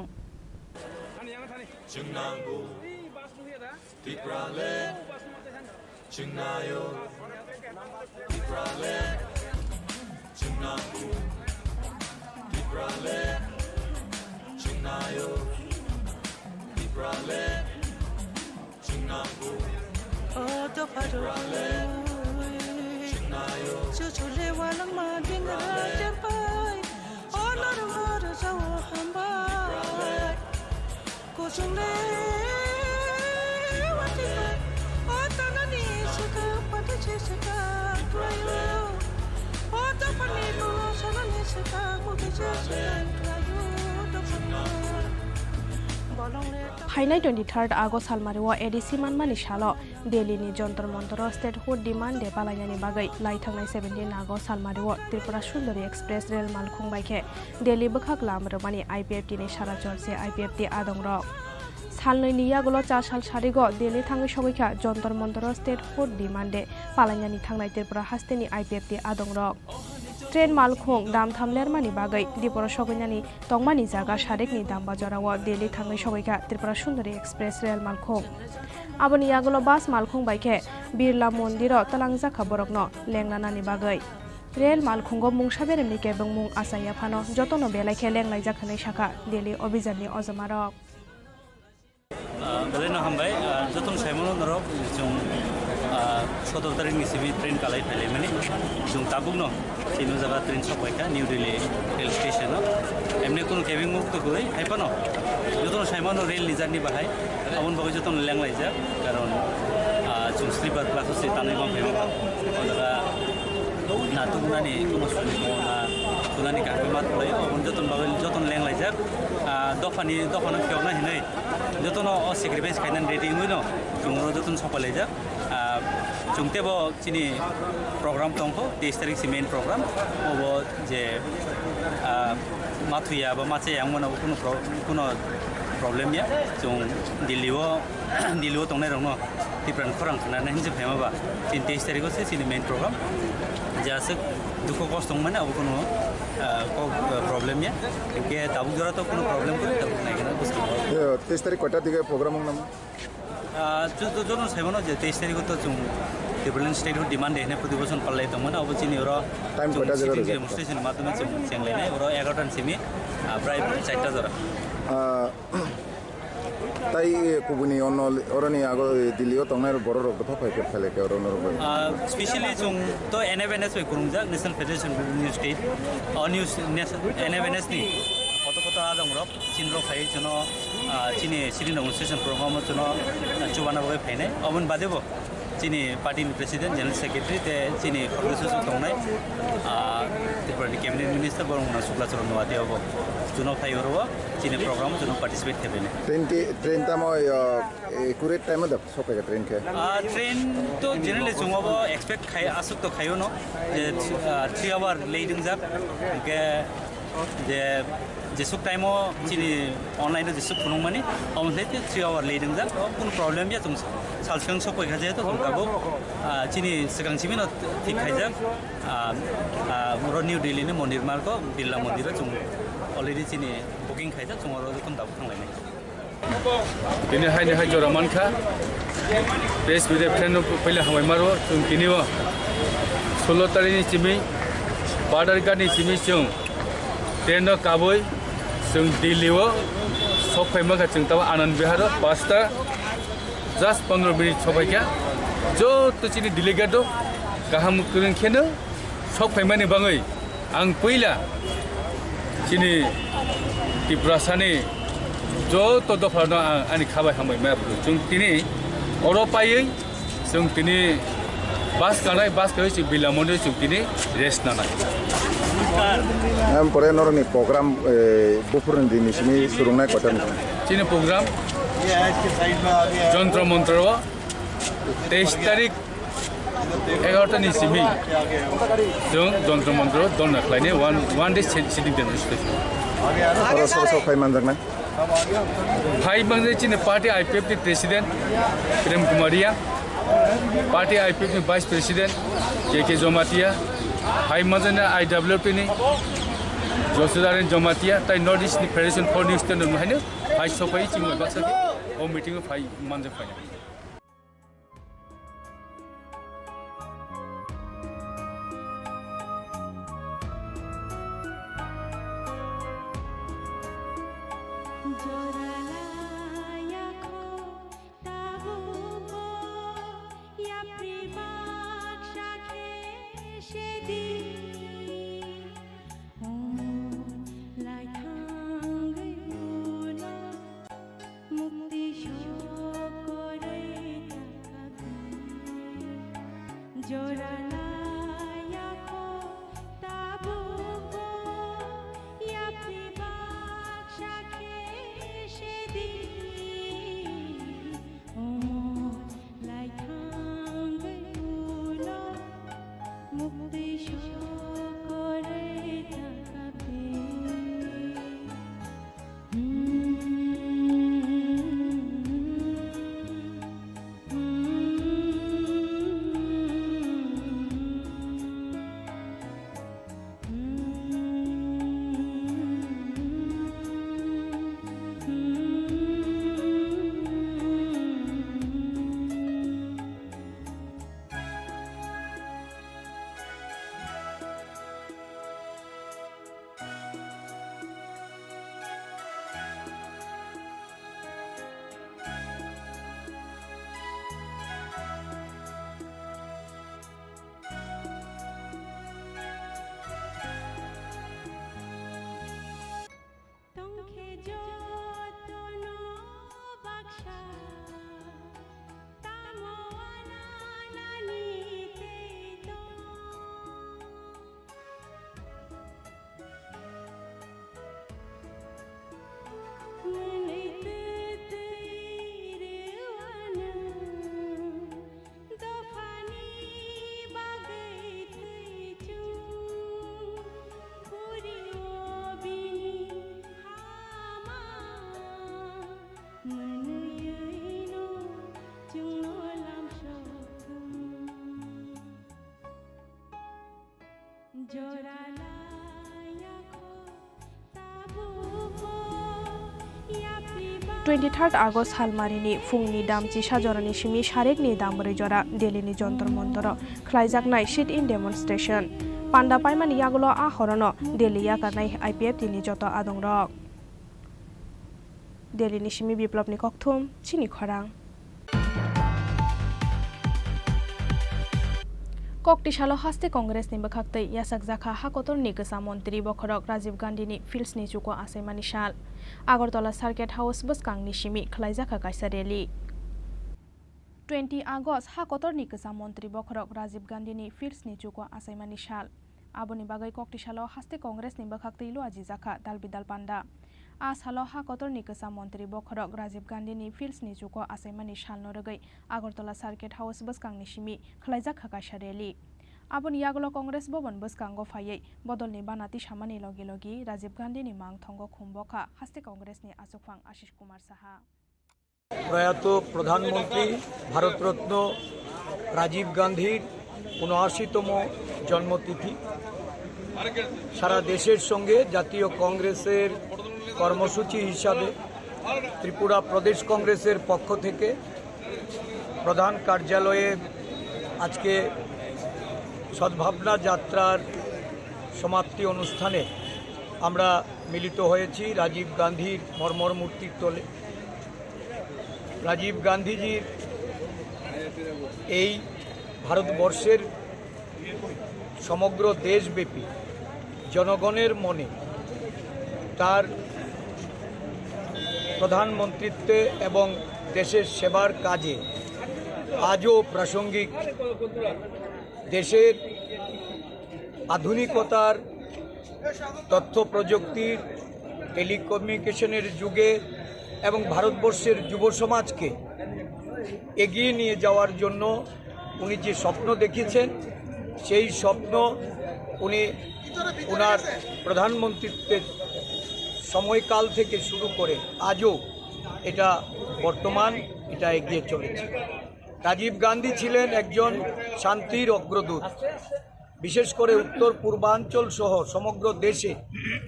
फाइनाय 23 August सालमारिव ADC मानमानि सालो दिल्लीनि Jantar Mantar state hood डिमान्डे बालायनानि बागै लाइथांनाय 17 August सालमारिव Tripura Sundari express rail मालखं बायखे Delhi बखाक लामरमानि आइपिएफटी नि सारा चर्चे आइपिएफटी आदंरक सालनैनि यागुलो 4 साल सारिगो दिल्ली थांगै सगैखा जन्तर मन्तर स्टेट हुड डिमान्डे बालायनानि थांनाय त्रिपुरा हास्तेनि आइपिएफटी आदंरक ट्रेन मालखं दाम थामलेरमानि बागै दिपर सगैनानि तंमानि जागा सारेकनि दाम बाजाराव दिल्ली थांगै सगैखा त्रिपुरा सुन्दरी एक्सप्रेस रेल मालखं आबनि यागुलो बास मालखं बायखे बिरला मन्दिर तलांजाखा बरकनो लेंनानानि बागै रेल मालखंगो मुंसा बेरेमनि केबं मुं आसाया फानो जतनो बेलायखे लेंलाय जाखानाय शाखा दिल्ली अभियाननि अजमारक बेलायनो हामबाय जतन साइमन नरक जों 17 तारिखनि सिबि ट्रेन कालाय फैलाय माने जों ताबुकनो तीन जगह ट्रेन सबायखा न्यू दिल्ली रेल स्टेशन एमने कोनो केबिन मुक्त गय हाइपानो जतन साइमन रेल निजारनि बाहाय अबन बागै जतन लेंलायजा कारण जों स्लीपर क्लास से तानै बाम फैबा जगह नातुगुनानि कोनो सुबिदा गुनानि गाबे मात लय अबन जतन बागै जतन लेंलायजा दफानो खेवना हिनै जतन सेक्रिफाइस खायनान रेटिं मोनो जों जतन सपालायजा जोंतेबो चिनि प्रोग्राम दंखो 23 तारिख से मेन प्रोग्राम वो जे माथुया बा माचे यांगमनाव कोनो प्रॉब्लम या जों दिल्लीओ तंनाय रंनो त्रिपुरा खरां खानानै हिंजे फेमाबा 23 तारिख से चिनि मेन प्रोग्राम जासे दुखो कष्ट दं माने अब कोनो प्रॉब्लम या के दाबु जरा तो कोनो प्रॉब्लम को दाबु नायगना बुझतो 23 तारिख कटा दिगे प्रोग्राम नाम जो साइमनो जे 23 तारिख तो जों डेभलपमेंट स्टेट डिमान्ड देने प्रतिबोसन पाल्लाय दंमोन अब चिनि र टाइम कटा जरा डेमोन्स्ट्रेशन माध्यमे जों सेंलायनाय र 11 सिमी प्राय 4टा जरा ताई कुबुनि अरनि आगो दिल्लीओ तंनाय बर रक दफा फाइके फैलेके अरनो स्पेशली जों तो एनएफएनएस वे कुरुंजा national federation new state news NFNS नि कत आदं रक चिनरो फाइ जनो चिनि सिरि डेमोन्स्ट्रेशन प्रोग्राम जनो चुबाना बगे फाइनाय अबन बादेबो चिनि पार्टी प्रेसिडेंट जनरल सेक्रेटरी ते चिनि खरगोसो तंनाय त्रिपुरा कैबिनेट मिनिस्टर बरमुना शुक्लाचरण नवाते अब जुनो फाइरो चिनि प्रोग्राम जुनो पार्टिसिपेट थेबेने ट्रेन टाइम एक्यूरेट टाइम द सपेगा ट्रेन के ट्रेन तो जनरली जोंबो एक्सपेक्ट खाय आसुक तो खायो न जे 3 आवर लेदिं जा के जे जेसुक टाइमो चिनि ऑनलाइन जेसुक खुनुं माने अमले 3 आवर लेदिं जा कोनो प्रॉब्लम या जों सालसं सपय खाजे तो गाबो चिनि सिगांसिमिनो ठीक खायजा न्यू दिल्ली नि मंदिर मार्को बिरला मंदिर जों अलरेडी चिनि बुकिं खायजा जों जखन दाबो थांलायनाय दिनै हाय जरा मानखा प्रेस बिदे फ्रेन्ड पहिले हाय मारो जों किनिबो 16 तारिखनि सिमी 12 तारिखनि सिमी जों ट्रेन काबै जों दिल्लीआव सफैमाखा जों ता आनंद बिहार 5टा जस्ट 15 मिनिट सफैखा जो तो चिनि डिलीगेट गाहाम Kurien खेनो sok faimani bangai ang puila Chini Khorang sani joto dofrano ani khabai hamai map chung tini oropai chung tini bas kai chung bilamone chung tini rest na nai am pore noroni program bufurun dini sini surungnai kotan Chini program Jantra Mantra 23 tarik 11 ni simi jong Jantra Mantra don naklai one day sitting demonstration so faiman jangna Hai bangde Chini party IPF ni president Prem Kumaria party IPF ni vice president KK Jomatia Hai manjana IWP ni Josudarin Jomatia tai North East ni Federation for New Standard haine hai sopai chingwa basake o meeting phai manja phai August halmarini fungni damchi sajorani simi sharekni damri jora Delhi Jantar Mantar khlaijaknai sit in demonstration panda paimani yagulo a horono Delhi yakarnai IPF tini joto adongrok Delhi ni simi biplopni kokthum Chini Khorang Koktisalo haste Congress ni bakhaktei yasak jakha hakotor ni gesa mantri bokhorok Rajiv Gandhi ni fields ni chuko asaimani sal Agartala Circuit House buskang ni simi khlaijaka kaisa rally 20 August hakotor ni gesa mantri bokhorok Rajiv Gandhi ni fields ni chuko asaimani sal aboni bagai Koktisalo haste Congress ni bakhaktei lo aji jakha dalbidal panda Asalo hakotor ni gesa mantri bokhorok Rajiv Gandhi ni fields ni chuko asaimani sal noregai Agartala Circuit House buskang ni simi khlaijaka kaisa rally Aboni yagulo Congress Bobon buskango phayei bodol ni banati samani logi logi Rajiv Gandhi ni mang thongo khumboka haste Congress ni asokfang Ashish Kumar Saha প্রয়াত প্রধানমন্ত্রী ভারতরত্ন রাজীব গান্ধীর ৭৯তম জন্মতিথি সারা দেশের সঙ্গে জাতীয় কংগ্রেসের কর্মসূচি হিসাবে ত্রিপুরা প্রদেশ কংগ্রেসের পক্ষ থেকে প্রধান কার্যালয়ে আজকে সদ্ভাবনা যাত্রার সমাপ্তি অনুষ্ঠানে আমরা মিলিত হয়েছি রাজীব গান্ধীর মর্মর মূর্তির তলে রাজীব গান্ধীজির এই ভারতবর্ষের সমগ্র দেশব্যাপী জনগণের মনে তার প্রধানমন্ত্রীত্বে এবং দেশের সেবার কাজে আজও প্রাসঙ্গিক। দেশের আধুনিকতার, তথ্য প্রযুক্তির, টেলিকমিউনিকেশনের যুগে এবং ভারতবর্ষের যুব সমাজকে এগিয়ে নিয়ে যাওয়ার জন্য উনি যে স্বপ্ন দেখেছেন, সেই স্বপ্ন উনি ওনার প্রধানমন্ত্রীত্বের সময়কাল থেকে শুরু করে আজও এটা বর্তমান, এটা এগিয়ে চলেছে। রাজীব গান্ধী ছিলেন একজন শান্তির অগ্রদূত। বিশেষ করে উত্তর পূর্বাঞ্চল সহ সমগ্র দেশে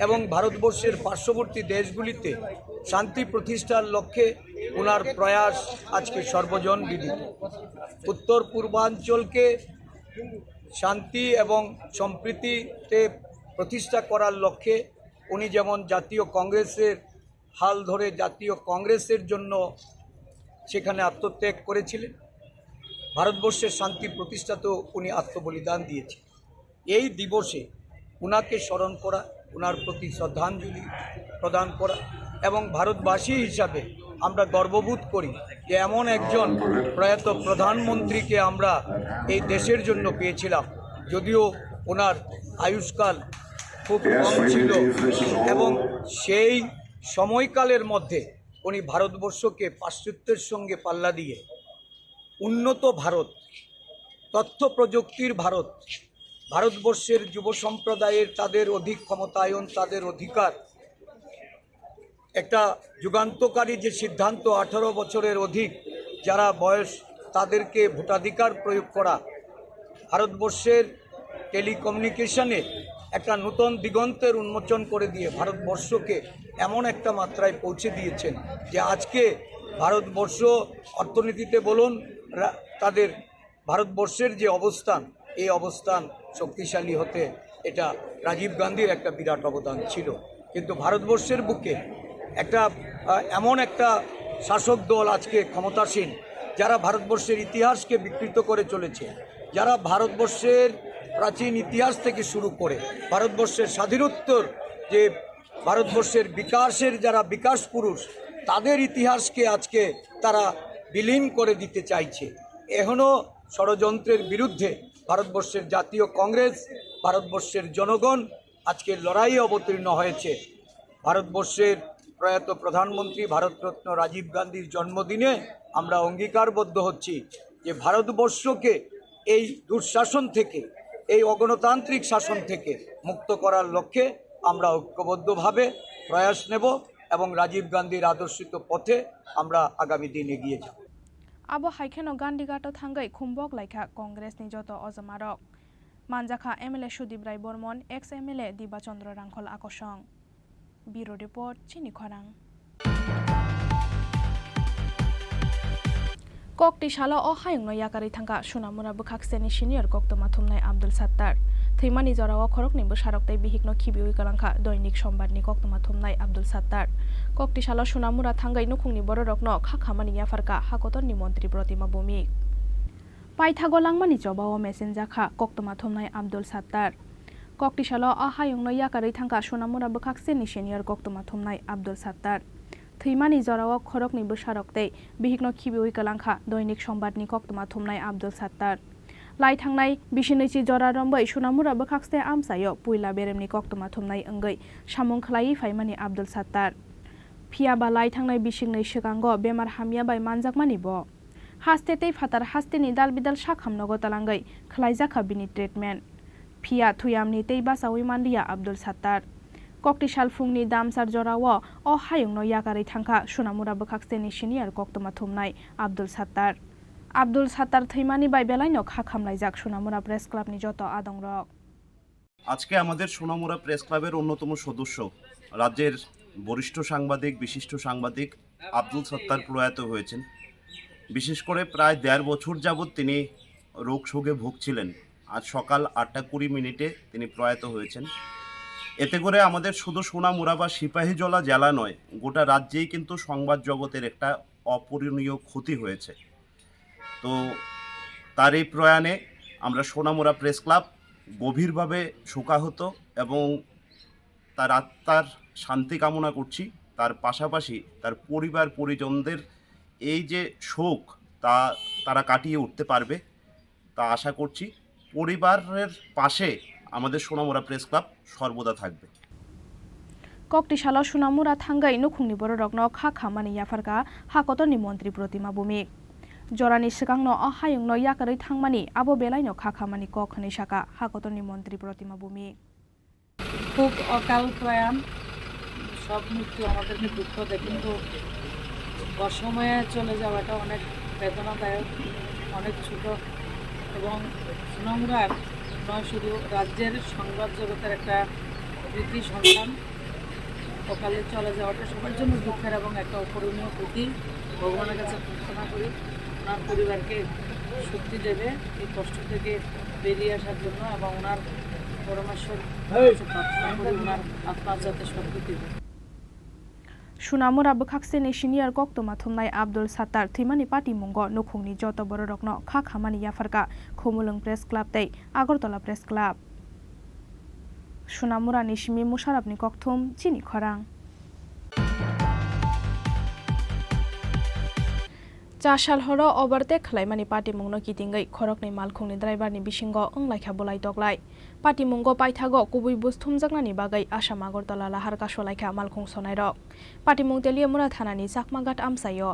এবং ভারতবর্ষের পার্শ্ববর্তী দেশগুলিতে শান্তি প্রতিষ্ঠার লক্ষ্যে ওনার প্রয়াস আজকে সর্বজন বিদিত। উত্তর পূর্বাঞ্চলকে শান্তি এবং সম্প্রীতিতে প্রতিষ্ঠা করার লক্ষ্যে উনি যেমন জাতীয় কংগ্রেসের হাল ধরে জাতীয় কংগ্রেসের জন্য সেখানে আত্মত্যাগ করেছিলেন, ভারতবর্ষের শান্তি প্রতিষ্ঠাতেও উনি আত্মবলিদান দিয়েছেন। এই দিবসে উনাকে স্মরণ করা, উনার প্রতি শ্রদ্ধাঞ্জলি প্রদান করা এবং ভারতবাসী হিসাবে আমরা গর্ববোধ করি যে এমন একজন প্রয়াত প্রধানমন্ত্রীকে আমরা এই দেশের জন্য পেয়েছিলাম। যদিও ওনার আয়ুষ্কাল খুব কম ছিল এবং সেই সময়কালের মধ্যে উনি ভারতবর্ষকে পাশ্চাত্যের সঙ্গে পাল্লা দিয়ে উন্নত ভারত, তথ্য প্রযুক্তির ভারত, ভারতবর্ষের যুব সম্প্রদায়ের তাদের অধিক ক্ষমতায়ন, তাদের অধিকার, একটা যুগান্তকারী যে সিদ্ধান্ত 18 বছরের অধিক যারা বয়স তাদেরকে ভোটাধিকার প্রয়োগ করা, ভারতবর্ষের টেলিকমিউনিকেশনে একটা নূতন দিগন্তের উন্মোচন করে দিয়ে ভারতবর্ষকে এমন একটা মাত্রায় পৌঁছে দিয়েছেন যে আজকে ভারতবর্ষ অর্থনীতিতে বলুন, তাদের ভারতবর্ষের যে অবস্থান, এই অবস্থান শক্তিশালী হতে এটা রাজীব গান্ধীর একটা বিরাট অবদান ছিল। কিন্তু ভারতবর্ষের বুকে একটা এমন একটা শাসক দল আজকে ক্ষমতাসীন, যারা ভারতবর্ষের ইতিহাসকে বিকৃত করে চলেছে, যারা ভারতবর্ষের প্রাচীন ইতিহাস থেকে শুরু করে ভারতবর্ষের স্বাধীনোত্তর যে ভারতবর্ষের বিকাশের যারা বিকাশ পুরুষ, তাদের ইতিহাসকে আজকে তারা বিলীন করে দিতে চাইছে। এখনও ষড়যন্ত্রের বিরুদ্ধে ভারতবর্ষের জাতীয় কংগ্রেস, ভারতবর্ষের জনগণ আজকে লড়াইয়ে অবতীর্ণ হয়েছে। ভারতবর্ষের প্রয়াত প্রধানমন্ত্রী ভারতরত্ন রাজীব গান্ধীর জন্মদিনে আমরা অঙ্গীকারবদ্ধ হচ্ছি যে ভারতবর্ষকে এই দুঃশাসন থেকে, এই অগণতান্ত্রিক শাসন থেকে মুক্ত করার লক্ষ্যে আমরা ঐক্যবদ্ধভাবে প্রয়াস নেব এবং রাজীব গান্ধীর আদর্শিত পথে আমরা আগামী দিন এগিয়ে যাব। আবো হাইখেনো গান্ধীঘাট থাঙ্গাই খুম্বক লাইখা কংগ্রেসনি যত অজমারক মানজাখা MLA Sudip Roy Barman, x MLA দিবাচন্দ্র Rangkhol আকর্ষণ। ব্যুরো রিপোর্ট, চিনি খরাং। kokti shala o hayungno yakari thangka sunamura bukhakseni senior koktoma thumnai Abdul Sattar thimani jorao khorokni bosaroktai bihikno khibiui kalangkha doinik sombarni koktoma thumnai Abdul Sattar kokti shala sunamura thangai nukhungni bororokno khakhamani yafarka hakotonni mantri Protima Bhumik paithago langmani jobao messenger kha koktoma thumnai Abdul Sattar kokti shala o hayungno yakari thangka sunamura bukhakseni senior koktoma thumnai Abdul Sattar थैमानी जराव खरकनि बसारकते बिहिकनो खिबिउइ कलांखा दैनिक संबादनि कक्तमा थुमनाय आब्दुल सत्तार लाई थांनाय बिसिनैसि जरा रंबै सुनामुरा बखाक्सते आमसायो पुइला बेरेमनि कक्तमा थुमनाय अंगै सामुं खलाई फाइमानि आब्दुल सत्तार फियाबा लाई थांनाय बिसिंनै सिगांगो बेमार हामिया bye मानजाकमानि ब हास्तेते फातार हास्तेनि दालबिदाल साखामनगो तालांगै खलाइजाखा बिनि treatment फिया थुयामनि तैबासावै मानदिया Abdul Sattar kokti salfungni damsar jorao o hayungno yakari thangka sunamura bukhakseni senior koktoma thumnai Abdul Sattar thimani bai belaino khakamlaijak sunamura press club ni joto adongrok আজকে আমাদের সোনামুড়া প্রেস ক্লাবের অন্যতম সদস্য রাজ্যের বরিষ্ঠ সাংবাদিক বিশিষ্ট সাংবাদিক আব্দুল সত্তার প্রয়াত হয়েছেন। বিশেষ করে প্রায় 1.5 বছর যাবৎ তিনি রোগ শোকে ভুগছিলেন। আজ সকাল 8:20 তিনি প্রয়াত হয়েছেন। এতে করে আমাদের শুধু সোনামুড়া বা সিপাহীজলা জেলা নয়, গোটা রাজ্যেই কিন্তু সংবাদ জগতের একটা অপূরণীয় ক্ষতি হয়েছে। তো তার এই প্রয়াণে আমরা সোনামুড়া প্রেস ক্লাব গভীরভাবে শোকাহত এবং তার আত্মার শান্তি কামনা করছি। তার পাশাপাশি তার পরিবার পরিজনদের এই যে শোক তারা কাটিয়ে উঠতে পারবে তা আশা করছি। পরিবারের পাশে আমাদের সোনামুড়া প্রেস ক্লাব সর্বদা থাকবে। ককটি সালাও সোনামুড়া থাঙ্গাই নখুংনি বড় রগ্ন খা খামানি ইয়াফারকা হাকতনি মন্ত্রী প্রতিমা ভূমি জরানি সিগাংনো হায়ংনো ইয়াকাरै থাংমানি আবো বেলাইনো খা খামানি কখনি সাকা হাকতনি মন্ত্রী প্রতিমা ভূমি। খুব অকাল প্রয়াণ, সব মৃত্যু আমাদেরকে দুঃখ দেয়, কিন্তু অসময়ে চলে যাওয়াটা অনেক বেদনাদায়ক, অনেক ছোট এবং সোনামুড়ার নয় শুধু রাজ্যের সংবাদ জগতের একটা কৃতি সন্তান। অকালে চলে যাওয়াটা সবার জন্য দুঃখের এবং একটা অপূরণীয় ক্ষতি। ভগবানের কাছে প্রার্থনা করি ওনার পরিবারকে শক্তি দেবে এই কষ্ট থেকে বেরিয়ে আসার জন্য এবং ওনার পরামর্শ প্রার্থনা করি ওনার আত্মার যাতে সদ্গতি দেবে। সোনামুড়া বখাকসেনি সিনিয়র কক্তমা থুমনাই আব্দুল সাত্তার থিমানি পাটি মুঙ্গ নখুংনি যত বড় রগ্ন খা খামানি ইয়াফারকা খুমুলুং প্রেস ক্লাব তাই আগরতলা প্রেস ক্লাব। সোনামুড়া নিশিমি মুশারাফনি ককথুম চিনি খরাং। চাশাল হর ওভারটেক খালাইমানি পাটি মুংনো কিতিंगै खरकनि मालखुंनि ड्राइभारनि बिसिंगो अंलाइखा बोलाय दगलाय पाटी मुंगो पाइथागो कुबुइ बुस्थुमजागनानि बागै आसाम आगरतला लाहारका सलायखा मालखुं सनायरक पाटी मुं तेलियामुरा थानानि चाकमाघाट आमसायो।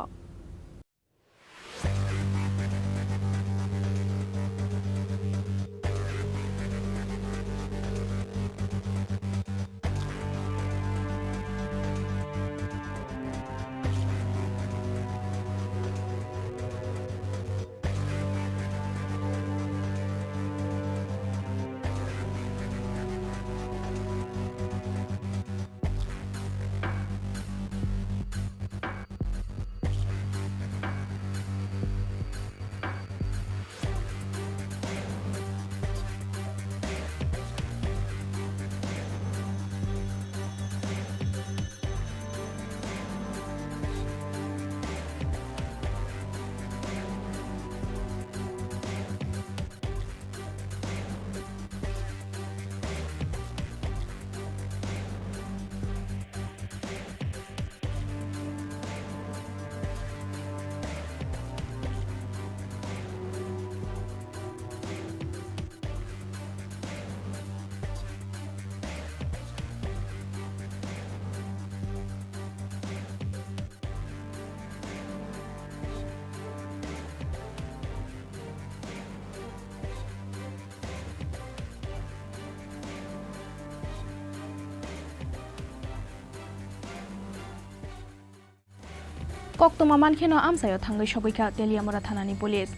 कक्तमा मानखेनो आमसायो थांगै सबैखा तेलियामुरा थानानि पुलिस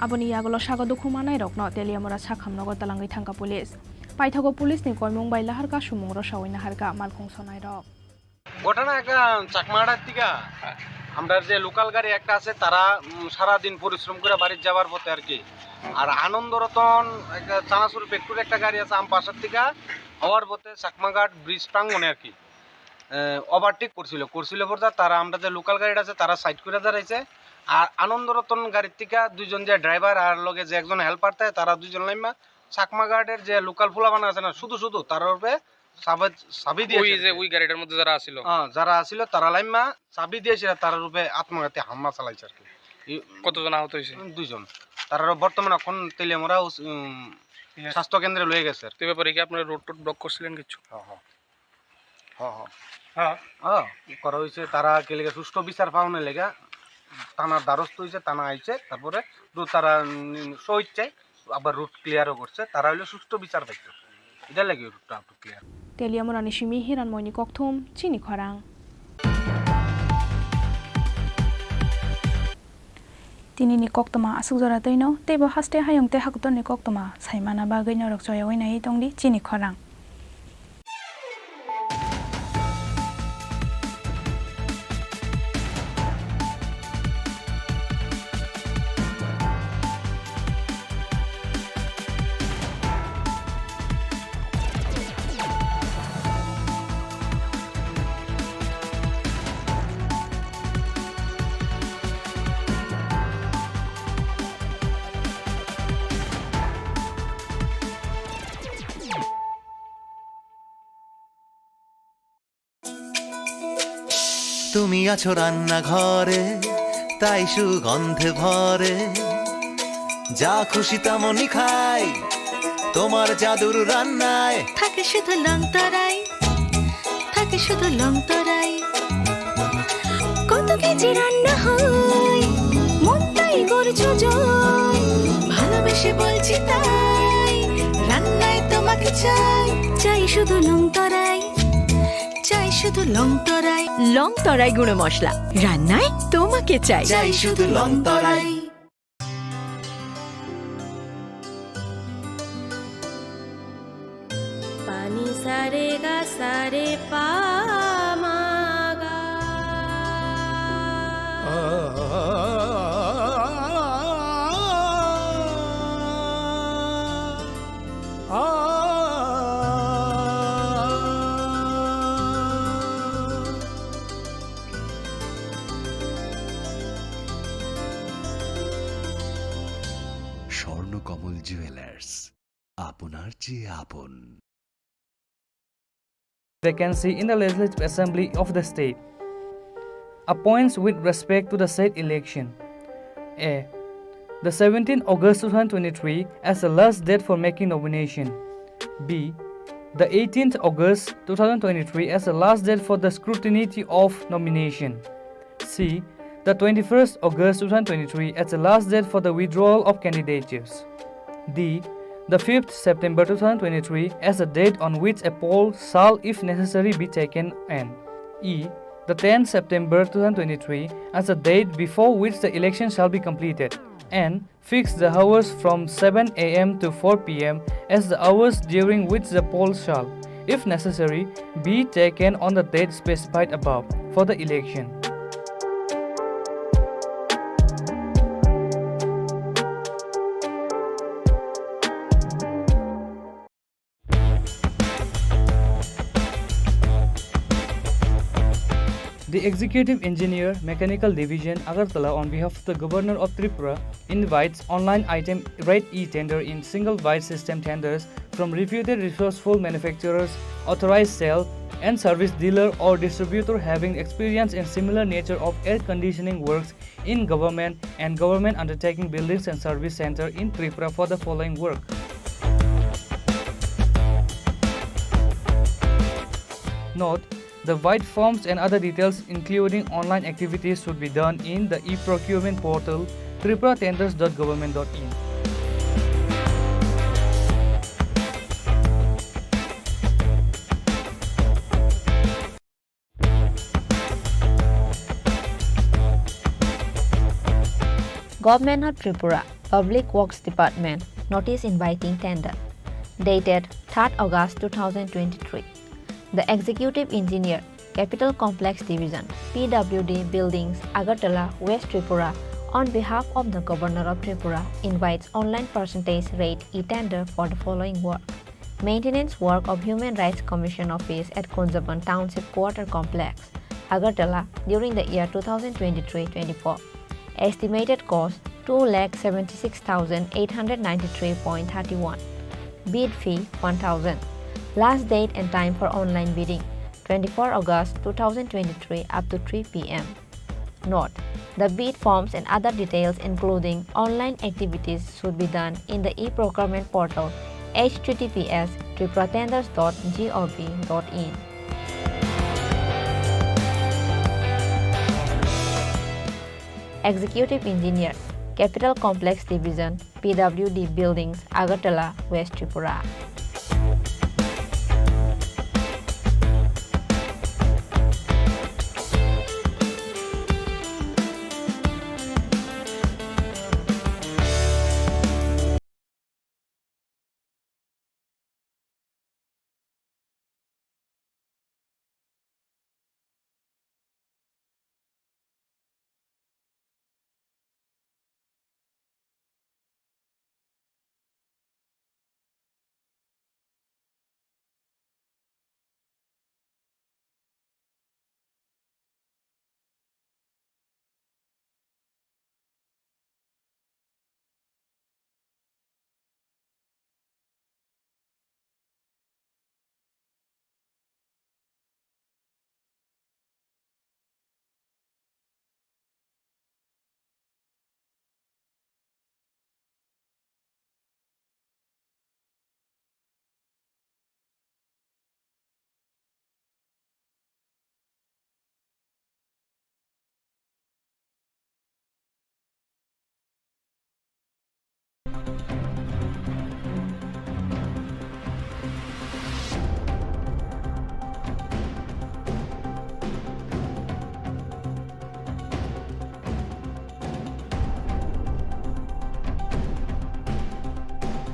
आबनि यागलो सागो दुखुमानाय रकनो तेलियामुरा साखामनगर तालांगै थांगा पुलिस पाइथागो पुलिसनि कयमुं बाइला हारका सुमुं रसावैना हारका मालखुं सनाय रक ঘটনা একটা চাকমাড়ার থেকে আমরা যে লোকাল গাড়ি একটা আছে তারা সারাদিন পরিশ্রম করে বাড়ি যাওয়ার পথে আর কি, আর আনন্দরতন একটা চানাচুর ফ্যাক্টরি একটা গাড়ি আছে আম পাশের থেকে হওয়ার পথে চাকমাঘাট ব্রিজ প্রাঙ্গনে আর কি ওভারটেক করছিল পর তারা আমরা যে লোকাল গাড়িটা আছে তারা সাইড করে দাঁড়াইছে, আর আনন্দরতন গাড়ির থেকে দুইজন যে ড্রাইভার আর লগে যে একজন হেল্পার থাকে তারা দুইজন লাইমা চাকমাঘাটের যে লোকাল ফুলাবানা আছে না শুধু তার উপরে চাবি দিয়ে ওই গাড়িটার মধ্যে যারা আছিল তারা লাইমা চাবি দিয়েছিল তার রূপে আত্মঘাতী হামলা চালাইছে আর কি। কতজন আহত হয়েছে? দুইজন। তারা বর্তমানে এখন তেলিয়ামুরা স্বাস্থ্য কেন্দ্রে লয়ে গেছে। তো ব্যাপারে কি আপনারা রোড টোড ব্লক করছিলেন কিছু? করা হয়েছে, তারা কেলেগে সুষ্ঠু বিচার পাওয়ানোর লেগে থানার দ্বারস্থ হয়েছে, থানা আইছে, তারপরে তারা শহীদ চাই আবার রুট ক্লিয়ারও করছে, তারা হইলে সুষ্ঠু বিচার পাইছে, এটা লাগে রুটটা একটু ক্লিয়ার। তেলিয়ামুরা নিশিমি হিরানময়নি ককথুম চিনি খরাং। tinini koktoma asuk jora toino tebo haste hayongte hakutoni koktoma saimana bagoi norok joya oinai tongdi Chini Khorang. তুমি আছো রান্না ঘরে তাই সুগন্ধে ভরে যা খুশি তেমনই খাই তোমার জাদুর রান্নায় থাকে শুধু লং তরাই থাকে শুধু লং তরাই কত কেজি রান্না হয় মন তাই করছো জয় ভালোবেসে বলছি তাই রান্নায় তোমাকে চাই চাই শুধু লং তরাই চাই শুধু লং তরাই লং তরাই গুঁড়ো মশলা রান্নায় তোমাকে চাই চাই শুধু লং তরাই পানি সারে গা সারে পা মা গা স্বর্ণকমল জুয়েলার্স আপনার চেয়ে আপন Vacancy in the Legislative Assembly of the state. Appoints with respect to the said election. A. The 17th August 2023 as the last date for making nomination. B. The 18th August 2023 as the last date for the scrutiny of nomination. C. The 21st August 2023 as the last date for the withdrawal of candidatures. D. The 5th September 2023 as the date on which a poll shall if necessary be taken, and E. The 10th September 2023 as the date before which the election shall be completed, and fix the hours from 7 a.m. to 4 p.m. as the hours during which the poll shall, if necessary, be taken on the date specified above for the election. The Executive Engineer, Mechanical Division, Agartala, on behalf of the Governor of Tripura, invites online item rate e-tender in single wide system tenders from reputed resourceful manufacturers, authorized sale and service dealer or distributor having experience in similar nature of air conditioning works in government and government undertaking buildings and service center in Tripura for the following work. Note: the void forms and other details including online activities should be done in the e-procurement portal tripuratenders.government.in. Government of Tripura, Public Works Department, Notice Inviting Tender, dated 3rd August 2023. The Executive Engineer, Capital Complex Division, PWD Buildings, Agartala, West Tripura, on behalf of the Governor of Tripura, invites online percentage rate e-tender for the following work. Maintenance work of Human Rights Commission Office at Kunjaban Township Quarter Complex, Agartala, during the year 2023-24. Estimated cost 2,76,893.31. Bid fee 1,000. Last date and time for online bidding 24 August 2023 up to 3 p.m. Note: the bid forms and other details including online activities should be done in the e-procurement portal https://tripuratenders.gov.in. Executive Engineer, Capital Complex Division, PWD Buildings, Agartala, West Tripura.